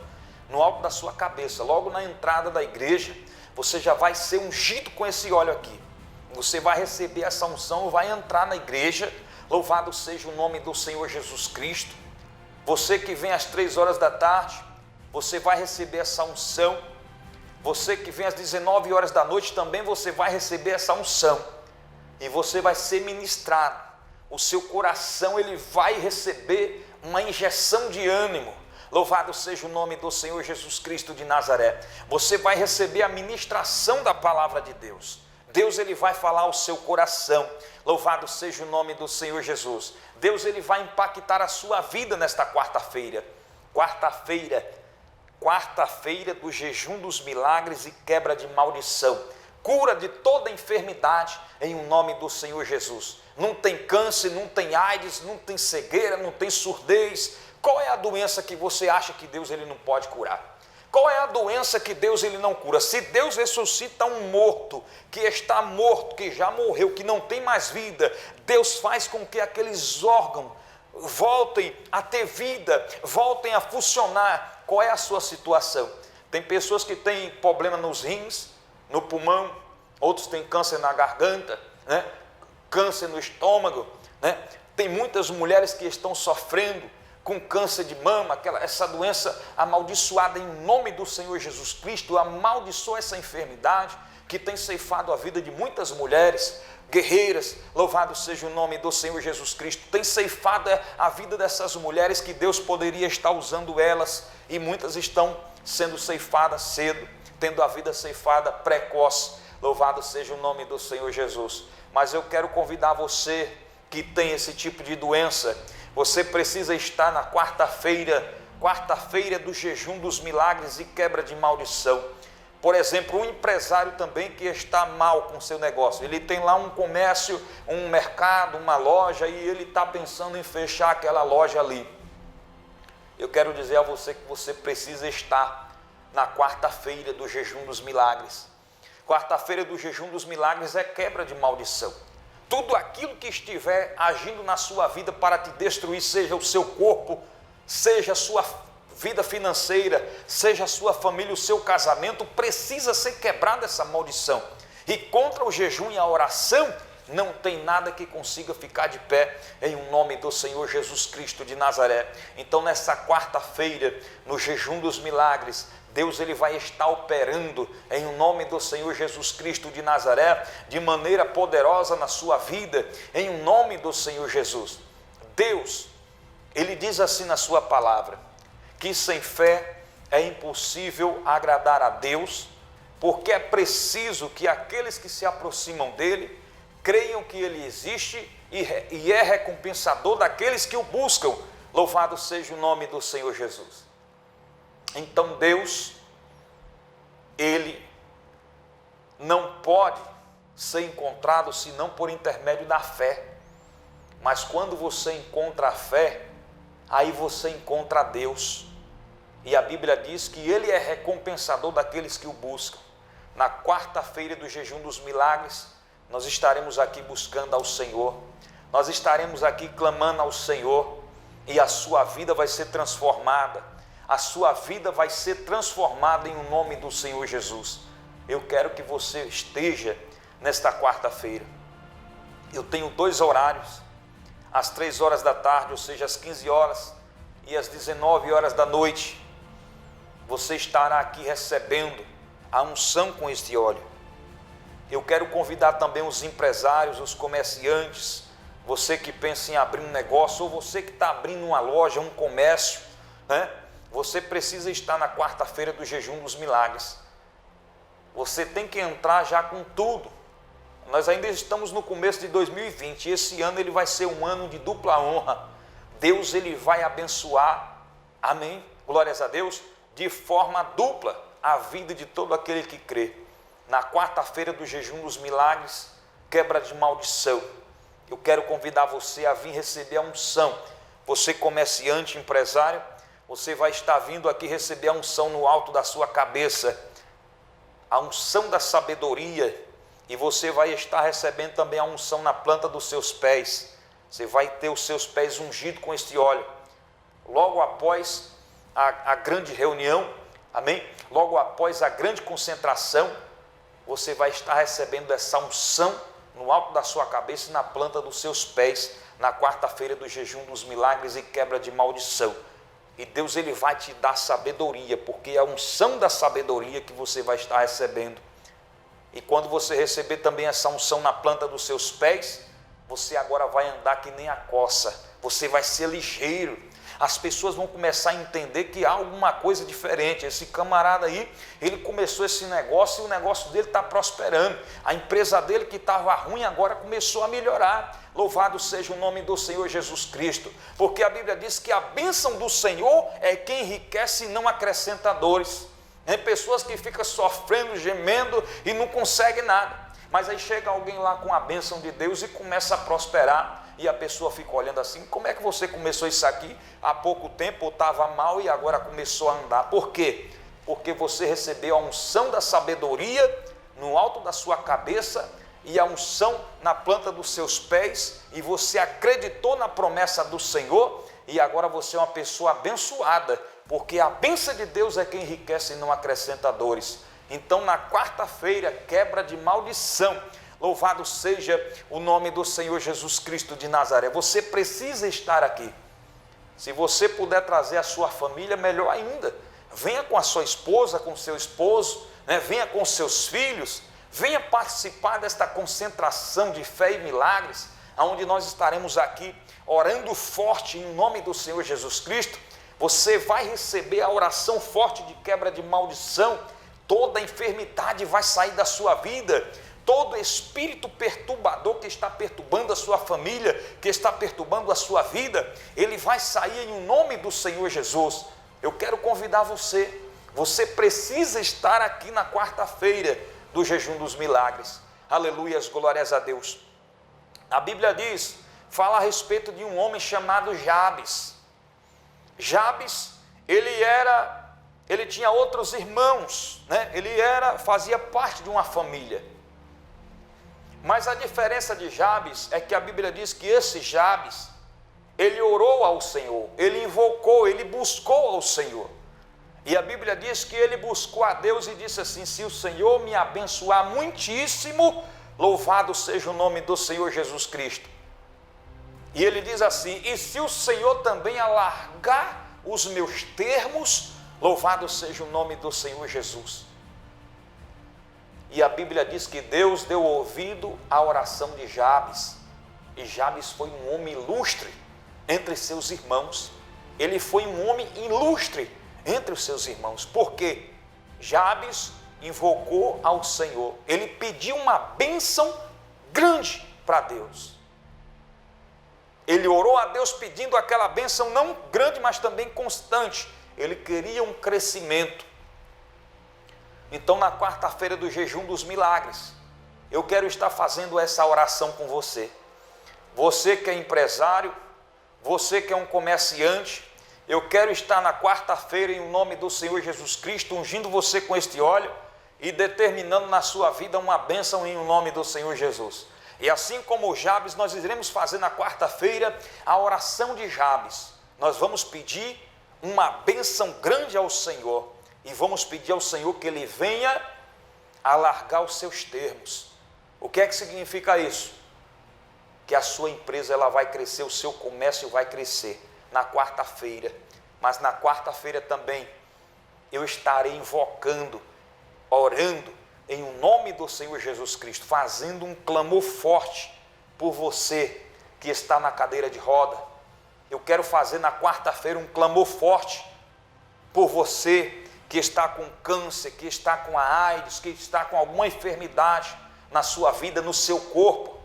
[SPEAKER 2] no alto da sua cabeça. Logo na entrada da igreja, você já vai ser ungido com esse óleo aqui. Você vai receber essa unção, vai entrar na igreja. Louvado seja o nome do Senhor Jesus Cristo. Você que vem às 3 horas da tarde, você vai receber essa unção. Você que vem às 19 horas da noite, também você vai receber essa unção. E você vai ser ministrado. O seu coração ele vai receber uma injeção de ânimo. Louvado seja o nome do Senhor Jesus Cristo de Nazaré. Você vai receber a ministração da palavra de Deus. Deus ele vai falar ao seu coração. Louvado seja o nome do Senhor Jesus. Deus ele vai impactar a sua vida nesta quarta-feira. Quarta-feira do jejum dos milagres e quebra de maldição. Cura de toda enfermidade em um nome do Senhor Jesus. Não tem câncer, não tem AIDS, não tem cegueira, não tem surdez. Qual é a doença que você acha que Deus ele não pode curar? Qual é a doença que Deus ele não cura? Se Deus ressuscita um morto, que está morto, que já morreu, que não tem mais vida, Deus faz com que aqueles órgãos voltem a ter vida, voltem a funcionar. Qual é a sua situação? Tem pessoas que têm problema nos rins, no pulmão, outros têm câncer na garganta, câncer no estômago, Tem muitas mulheres que estão sofrendo com câncer de mama, essa doença amaldiçoada em nome do Senhor Jesus Cristo. Amaldiçoa essa enfermidade que tem ceifado a vida de muitas mulheres guerreiras. Louvado seja o nome do Senhor Jesus Cristo. Tem ceifado a vida dessas mulheres que Deus poderia estar usando elas, e muitas estão sendo ceifadas cedo, tendo a vida ceifada precoce. Louvado seja o nome do Senhor Jesus. Mas eu quero convidar você que tem esse tipo de doença. Você precisa estar na quarta-feira do jejum dos milagres e quebra de maldição. Por exemplo, um empresário também que está mal com o seu negócio. Ele tem lá um comércio, um mercado, uma loja, e ele está pensando em fechar aquela loja ali. Eu quero dizer a você que você precisa estar na quarta-feira do jejum dos milagres. Quarta-feira do jejum dos milagres é quebra de maldição. Tudo aquilo que estiver agindo na sua vida para te destruir, seja o seu corpo, seja a sua vida financeira, seja a sua família, o seu casamento, precisa ser quebrada essa maldição. E contra o jejum e a oração, não tem nada que consiga ficar de pé em um nome do Senhor Jesus Cristo de Nazaré. Então nessa quarta-feira, no jejum dos milagres, Deus ele vai estar operando em nome do Senhor Jesus Cristo de Nazaré, de maneira poderosa na sua vida, em nome do Senhor Jesus. Deus, ele diz assim na sua palavra, que sem fé é impossível agradar a Deus, porque é preciso que aqueles que se aproximam dele, creiam que ele existe e é recompensador daqueles que o buscam. Louvado seja o nome do Senhor Jesus. Então Deus, ele não pode ser encontrado senão por intermédio da fé. Mas quando você encontra a fé, aí você encontra a Deus. E a Bíblia diz que ele é recompensador daqueles que o buscam. na quarta-feira do jejum dos milagres, nós estaremos aqui buscando ao Senhor, nós estaremos aqui clamando ao Senhor, e a sua vida vai ser transformada, a sua vida vai ser transformada em nome do Senhor Jesus. Eu quero que você esteja nesta quarta-feira. Eu tenho 2 horários, às 3 horas da tarde, ou seja, às 15 horas e às 19 horas da noite. Você estará aqui recebendo a unção com este óleo. Eu quero convidar também os empresários, os comerciantes, você que pensa em abrir um negócio, ou você que está abrindo uma loja, um comércio, né? Você precisa estar na quarta-feira do jejum dos milagres. Você tem que entrar já com tudo. Nós ainda estamos no começo de 2020, e esse ano ele vai ser um ano de dupla honra. Deus, ele vai abençoar, amém, glórias a Deus, de forma dupla a vida de todo aquele que crê. Na quarta-feira do jejum dos milagres, quebra de maldição. Eu quero convidar você a vir receber a unção. Você comerciante, empresário, você vai estar vindo aqui receber a unção no alto da sua cabeça, a unção da sabedoria, e você vai estar recebendo também a unção na planta dos seus pés. Você vai ter os seus pés ungidos com este óleo. Logo após a grande reunião, amém? Logo após a grande concentração, você vai estar recebendo essa unção no alto da sua cabeça e na planta dos seus pés, na quarta-feira do jejum dos milagres e quebra de maldição. E Deus, ele vai te dar sabedoria, porque é a unção da sabedoria que você vai estar recebendo. E quando você receber também essa unção na planta dos seus pés, você agora vai andar que nem a coça, você vai ser ligeiro. As pessoas vão começar a entender que há alguma coisa diferente. Esse camarada aí, ele começou esse negócio e o negócio dele está prosperando. A empresa dele que estava ruim agora começou a melhorar. Louvado seja o nome do Senhor Jesus Cristo, porque a Bíblia diz que a bênção do Senhor é quem enriquece e não acrescenta dores. Tem pessoas que ficam sofrendo, gemendo e não conseguem nada. Mas aí chega alguém lá com a bênção de Deus e começa a prosperar. E a pessoa fica olhando assim, como é que você começou isso aqui há pouco tempo, ou estava mal e agora começou a andar? Por quê? Porque você recebeu a unção da sabedoria no alto da sua cabeça e a unção na planta dos seus pés, e você acreditou na promessa do Senhor, e agora você é uma pessoa abençoada, porque a bênção de Deus é quem enriquece e não acrescenta dores. Então, na quarta-feira, quebra de maldição. Louvado seja o nome do Senhor Jesus Cristo de Nazaré. Você precisa estar aqui. Se você puder trazer a sua família, melhor ainda. Venha com a sua esposa, com o seu esposo, né? Venha com os seus filhos. Venha participar desta concentração de fé e milagres, onde nós estaremos aqui orando forte em nome do Senhor Jesus Cristo. Você vai receber a oração forte de quebra de maldição. Toda enfermidade vai sair da sua vida. Todo espírito perturbador que está perturbando a sua família, que está perturbando a sua vida, ele vai sair em nome do Senhor Jesus. Eu quero convidar você. Você precisa estar aqui na quarta-feira do jejum dos milagres. Aleluias, glórias a Deus. A Bíblia diz, fala a respeito de um homem chamado Jabes. Jabes, ele tinha outros irmãos, né? Fazia parte de uma família. Mas a diferença de Jabes é que a Bíblia diz que esse Jabes, ele orou ao Senhor, ele invocou, ele buscou ao Senhor. E a Bíblia diz que ele buscou a Deus e disse assim, se o Senhor me abençoar muitíssimo, louvado seja o nome do Senhor Jesus Cristo. E ele diz assim, e se o Senhor também alargar os meus termos, louvado seja o nome do Senhor Jesus. E a Bíblia diz que Deus deu ouvido à oração de Jabes. E Jabes foi um homem ilustre entre seus irmãos. Ele foi um homem ilustre entre os seus irmãos. Por quê? Jabes invocou ao Senhor. Ele pediu uma bênção grande para Deus. Ele orou a Deus pedindo aquela bênção não grande, mas também constante. Ele queria um crescimento. Então, na quarta-feira do jejum dos milagres, eu quero estar fazendo essa oração com você. Você que é empresário, você que é um comerciante, eu quero estar na quarta-feira em nome do Senhor Jesus Cristo, ungindo você com este óleo e determinando na sua vida uma bênção em nome do Senhor Jesus. E assim como Jabes, nós iremos fazer na quarta-feira a oração de Jabes. Nós vamos pedir uma bênção grande ao Senhor e vamos pedir ao Senhor que Ele venha alargar os seus termos. O que é que significa isso? Que a sua empresa ela vai crescer, o seu comércio vai crescer na quarta-feira. Mas na quarta-feira também eu estarei invocando, orando em nome do Senhor Jesus Cristo, fazendo um clamor forte por você que está na cadeira de roda. Eu quero fazer na quarta-feira um clamor forte por você que está com câncer, que está com a AIDS, que está com alguma enfermidade na sua vida, no seu corpo,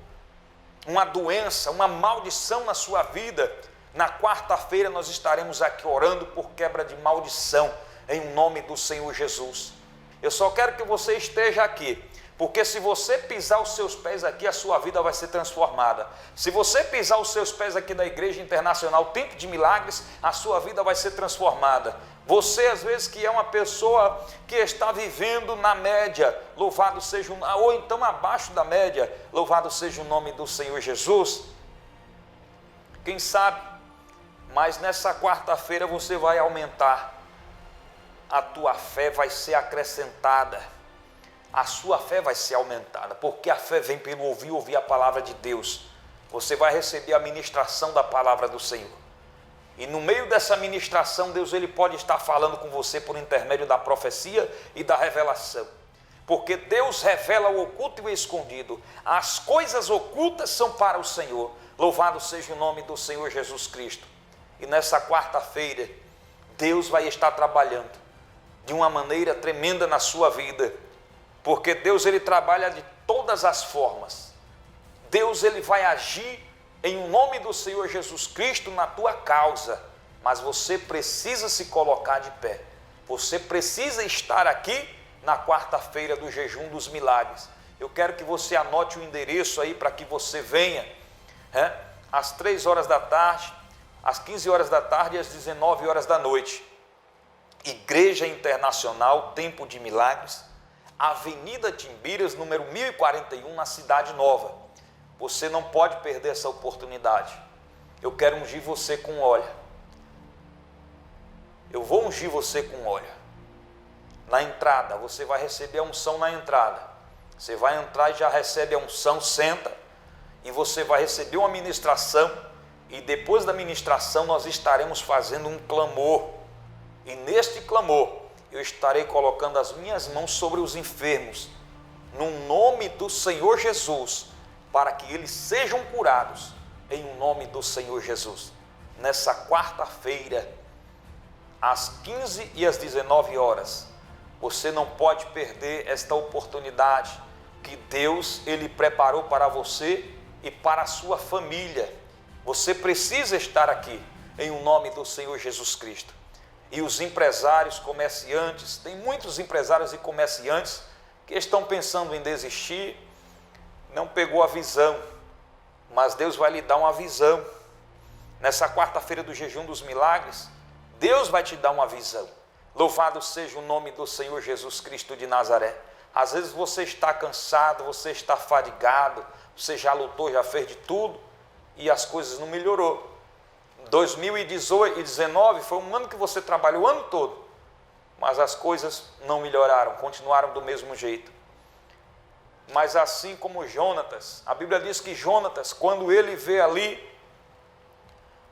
[SPEAKER 2] uma doença, uma maldição na sua vida. Na quarta-feira nós estaremos aqui orando por quebra de maldição, em nome do Senhor Jesus. Eu só quero que você esteja aqui, porque se você pisar os seus pés aqui, a sua vida vai ser transformada. Se você pisar os seus pés aqui da Igreja Internacional Tempo de Milagres, a sua vida vai ser transformada. Você, às vezes, que é uma pessoa que está vivendo na média, louvado seja ou então abaixo da média, louvado seja o nome do Senhor Jesus. Quem sabe, mas nessa quarta-feira você vai aumentar. A tua fé vai ser acrescentada, a sua fé vai ser aumentada, porque a fé vem pelo ouvir a palavra de Deus. Você vai receber a ministração da palavra do Senhor, e no meio dessa ministração, Deus ele pode estar falando com você por intermédio da profecia e da revelação, porque Deus revela o oculto e o escondido. As coisas ocultas são para o Senhor, louvado seja o nome do Senhor Jesus Cristo. E nessa quarta-feira, Deus vai estar trabalhando de uma maneira tremenda na sua vida, porque Deus ele trabalha de todas as formas. Deus ele vai agir em nome do Senhor Jesus Cristo na tua causa, mas você precisa se colocar de pé, você precisa estar aqui na quarta-feira do jejum dos milagres. Eu quero que você anote o endereço aí para que você venha, às 3 horas da tarde, às 15 horas da tarde e às 19 horas da noite. Igreja Internacional Tempo de Milagres, Avenida Timbiras, número 1041, na Cidade Nova. Você não pode perder essa oportunidade. Eu quero ungir você com óleo. Eu vou ungir você com óleo. Na entrada, você vai receber a unção na entrada. Você vai entrar e já recebe a unção, senta, e você vai receber uma ministração, e depois da ministração nós estaremos fazendo um clamor. E neste clamor, eu estarei colocando as minhas mãos sobre os enfermos, no nome do Senhor Jesus, para que eles sejam curados, em nome do Senhor Jesus. Nessa quarta-feira, às 15 e às 19 horas, você não pode perder esta oportunidade que Deus ele preparou para você e para a sua família. Você precisa estar aqui, em nome do Senhor Jesus Cristo. E os empresários, comerciantes, tem muitos empresários e comerciantes que estão pensando em desistir, não pegou a visão, mas Deus vai lhe dar uma visão. Nessa quarta-feira do jejum dos milagres, Deus vai te dar uma visão. Louvado seja o nome do Senhor Jesus Cristo de Nazaré. Às vezes você está cansado, você está fadigado, você já lutou, já fez de tudo e as coisas não melhorou. 2018 e 2019 foi um ano que você trabalhou o ano todo, mas as coisas não melhoraram, continuaram do mesmo jeito. Mas assim como Jonatas, a Bíblia diz que Jonatas, quando ele vê ali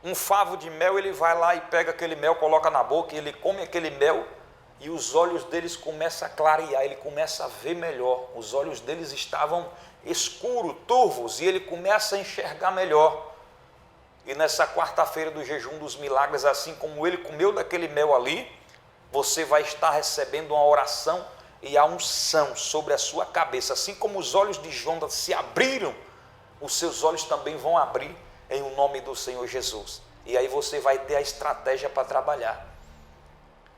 [SPEAKER 2] um favo de mel, ele vai lá e pega aquele mel, coloca na boca, e ele come aquele mel, e os olhos deles começam a clarear, ele começa a ver melhor. Os olhos deles estavam escuros, turvos, e ele começa a enxergar melhor. E nessa quarta-feira do jejum dos milagres, assim como ele comeu daquele mel ali, você vai estar recebendo uma oração e a unção sobre a sua cabeça. Assim como os olhos de Jonas se abriram, os seus olhos também vão abrir em nome do Senhor Jesus. E aí você vai ter a estratégia para trabalhar.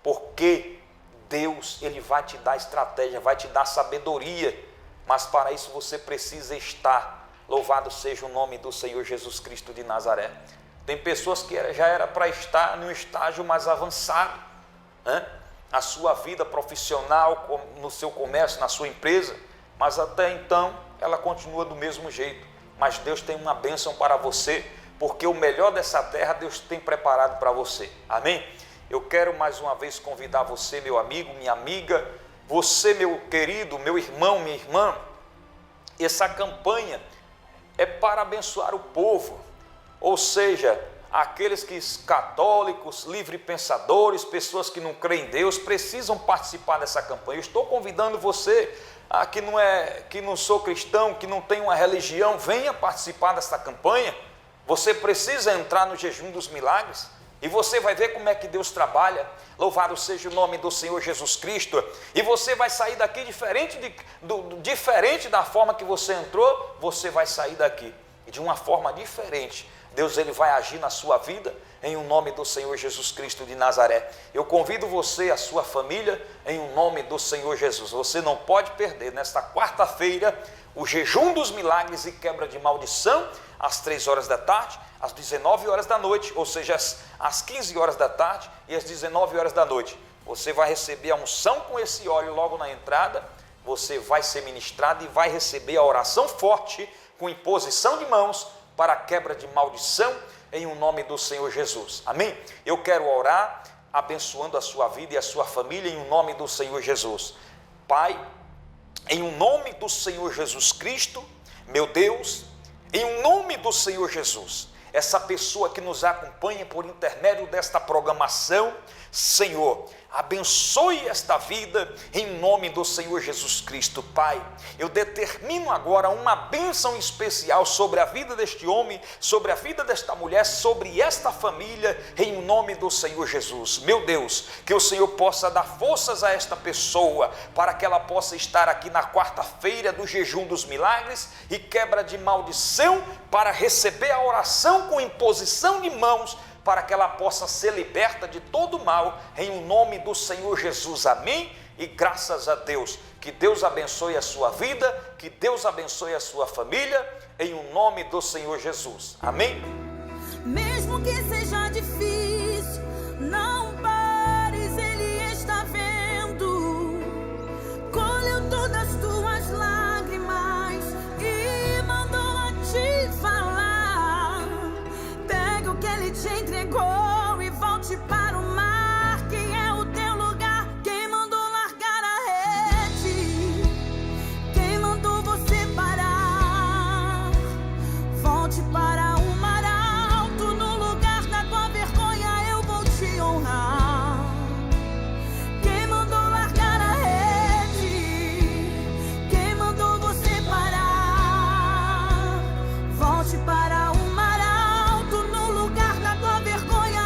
[SPEAKER 2] Porque Deus, ele vai te dar estratégia, vai te dar sabedoria, mas para isso você precisa estar. Louvado seja o nome do Senhor Jesus Cristo de Nazaré. Tem pessoas que já era para estar num estágio mais avançado, a sua vida profissional, no seu comércio, na sua empresa, mas até então ela continua do mesmo jeito. Mas Deus tem uma bênção para você, porque o melhor dessa terra Deus tem preparado para você. Amém? Eu quero mais uma vez convidar você, meu amigo, minha amiga, você, meu querido, meu irmão, minha irmã. Essa campanha é para abençoar o povo, ou seja, aqueles que católicos, livre-pensadores, pessoas que não creem em Deus, precisam participar dessa campanha. Eu estou convidando você, que não sou cristão, que não tem uma religião, venha participar dessa campanha. Você precisa entrar no jejum dos milagres e você vai ver como é que Deus trabalha. Louvado seja o nome do Senhor Jesus Cristo. E você vai sair daqui diferente da forma que você entrou, você vai sair daqui de uma forma diferente. Deus ele vai agir na sua vida em o nome do Senhor Jesus Cristo de Nazaré. Eu convido você, a sua família, em o nome do Senhor Jesus. Você não pode perder nesta quarta-feira o jejum dos milagres e quebra de maldição, às 3 horas da tarde, às 19 horas da noite, ou seja, às 15 horas da tarde e às 19 horas da noite. Você vai receber a unção com esse óleo logo na entrada, você vai ser ministrado e vai receber a oração forte com imposição de mãos para a quebra de maldição em o nome do Senhor Jesus. Amém? Eu quero orar abençoando a sua vida e a sua família em o nome do Senhor Jesus. Pai, em o nome do Senhor Jesus Cristo, meu Deus, em o nome do Senhor Jesus, essa pessoa que nos acompanha por intermédio desta programação, Senhor, abençoe esta vida em nome do Senhor Jesus Cristo. Pai, eu determino agora uma bênção especial sobre a vida deste homem, sobre a vida desta mulher, sobre esta família, em nome do Senhor Jesus. Meu Deus, que o Senhor possa dar forças a esta pessoa, para que ela possa estar aqui na quarta-feira do jejum dos milagres e quebra de maldição, para receber a oração com imposição de mãos, para que ela possa ser liberta de todo mal, em o nome do Senhor Jesus. Amém? E graças a Deus. Que Deus abençoe a sua vida, que Deus abençoe a sua família, em o nome do Senhor Jesus. Amém?
[SPEAKER 3] Mesmo que seja difícil, não pares, Ele está vendo. Colheu todas as tuas lágrimas e mandou a te falar. Pega o que Ele te entregou e volte para o mar, que é o teu lugar. Quem mandou largar a rede? Quem mandou você parar? Volte para o mar alto, no lugar da tua vergonha eu vou te honrar. Quem mandou largar a rede? Quem mandou você parar? Volte para o mar alto, no lugar da tua vergonha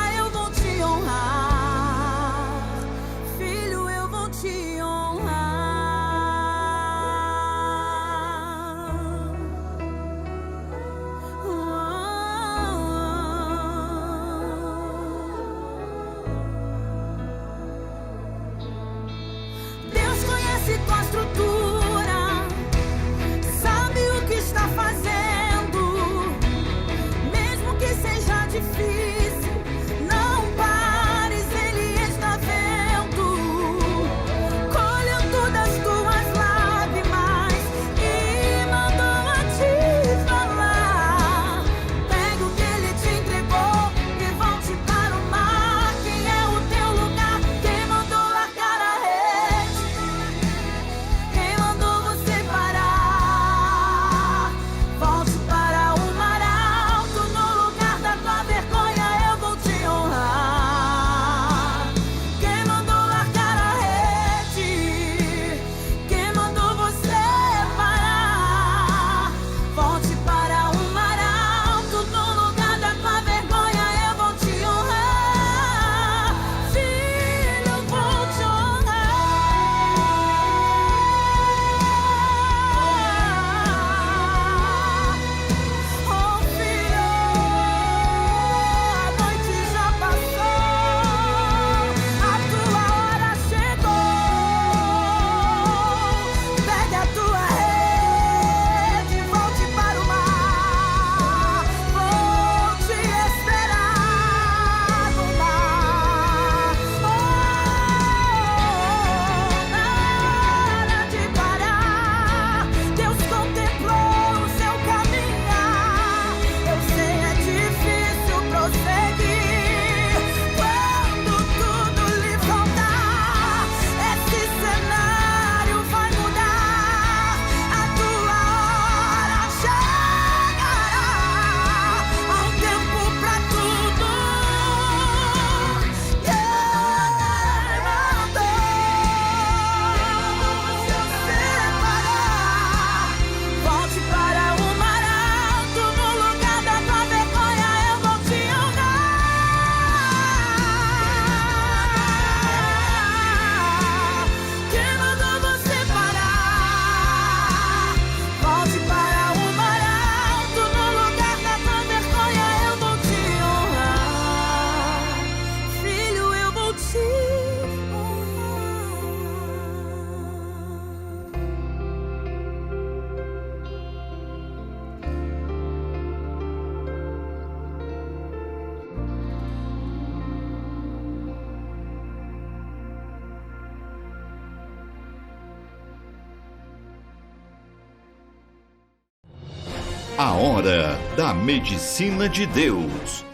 [SPEAKER 1] A Hora da Medicina de Deus,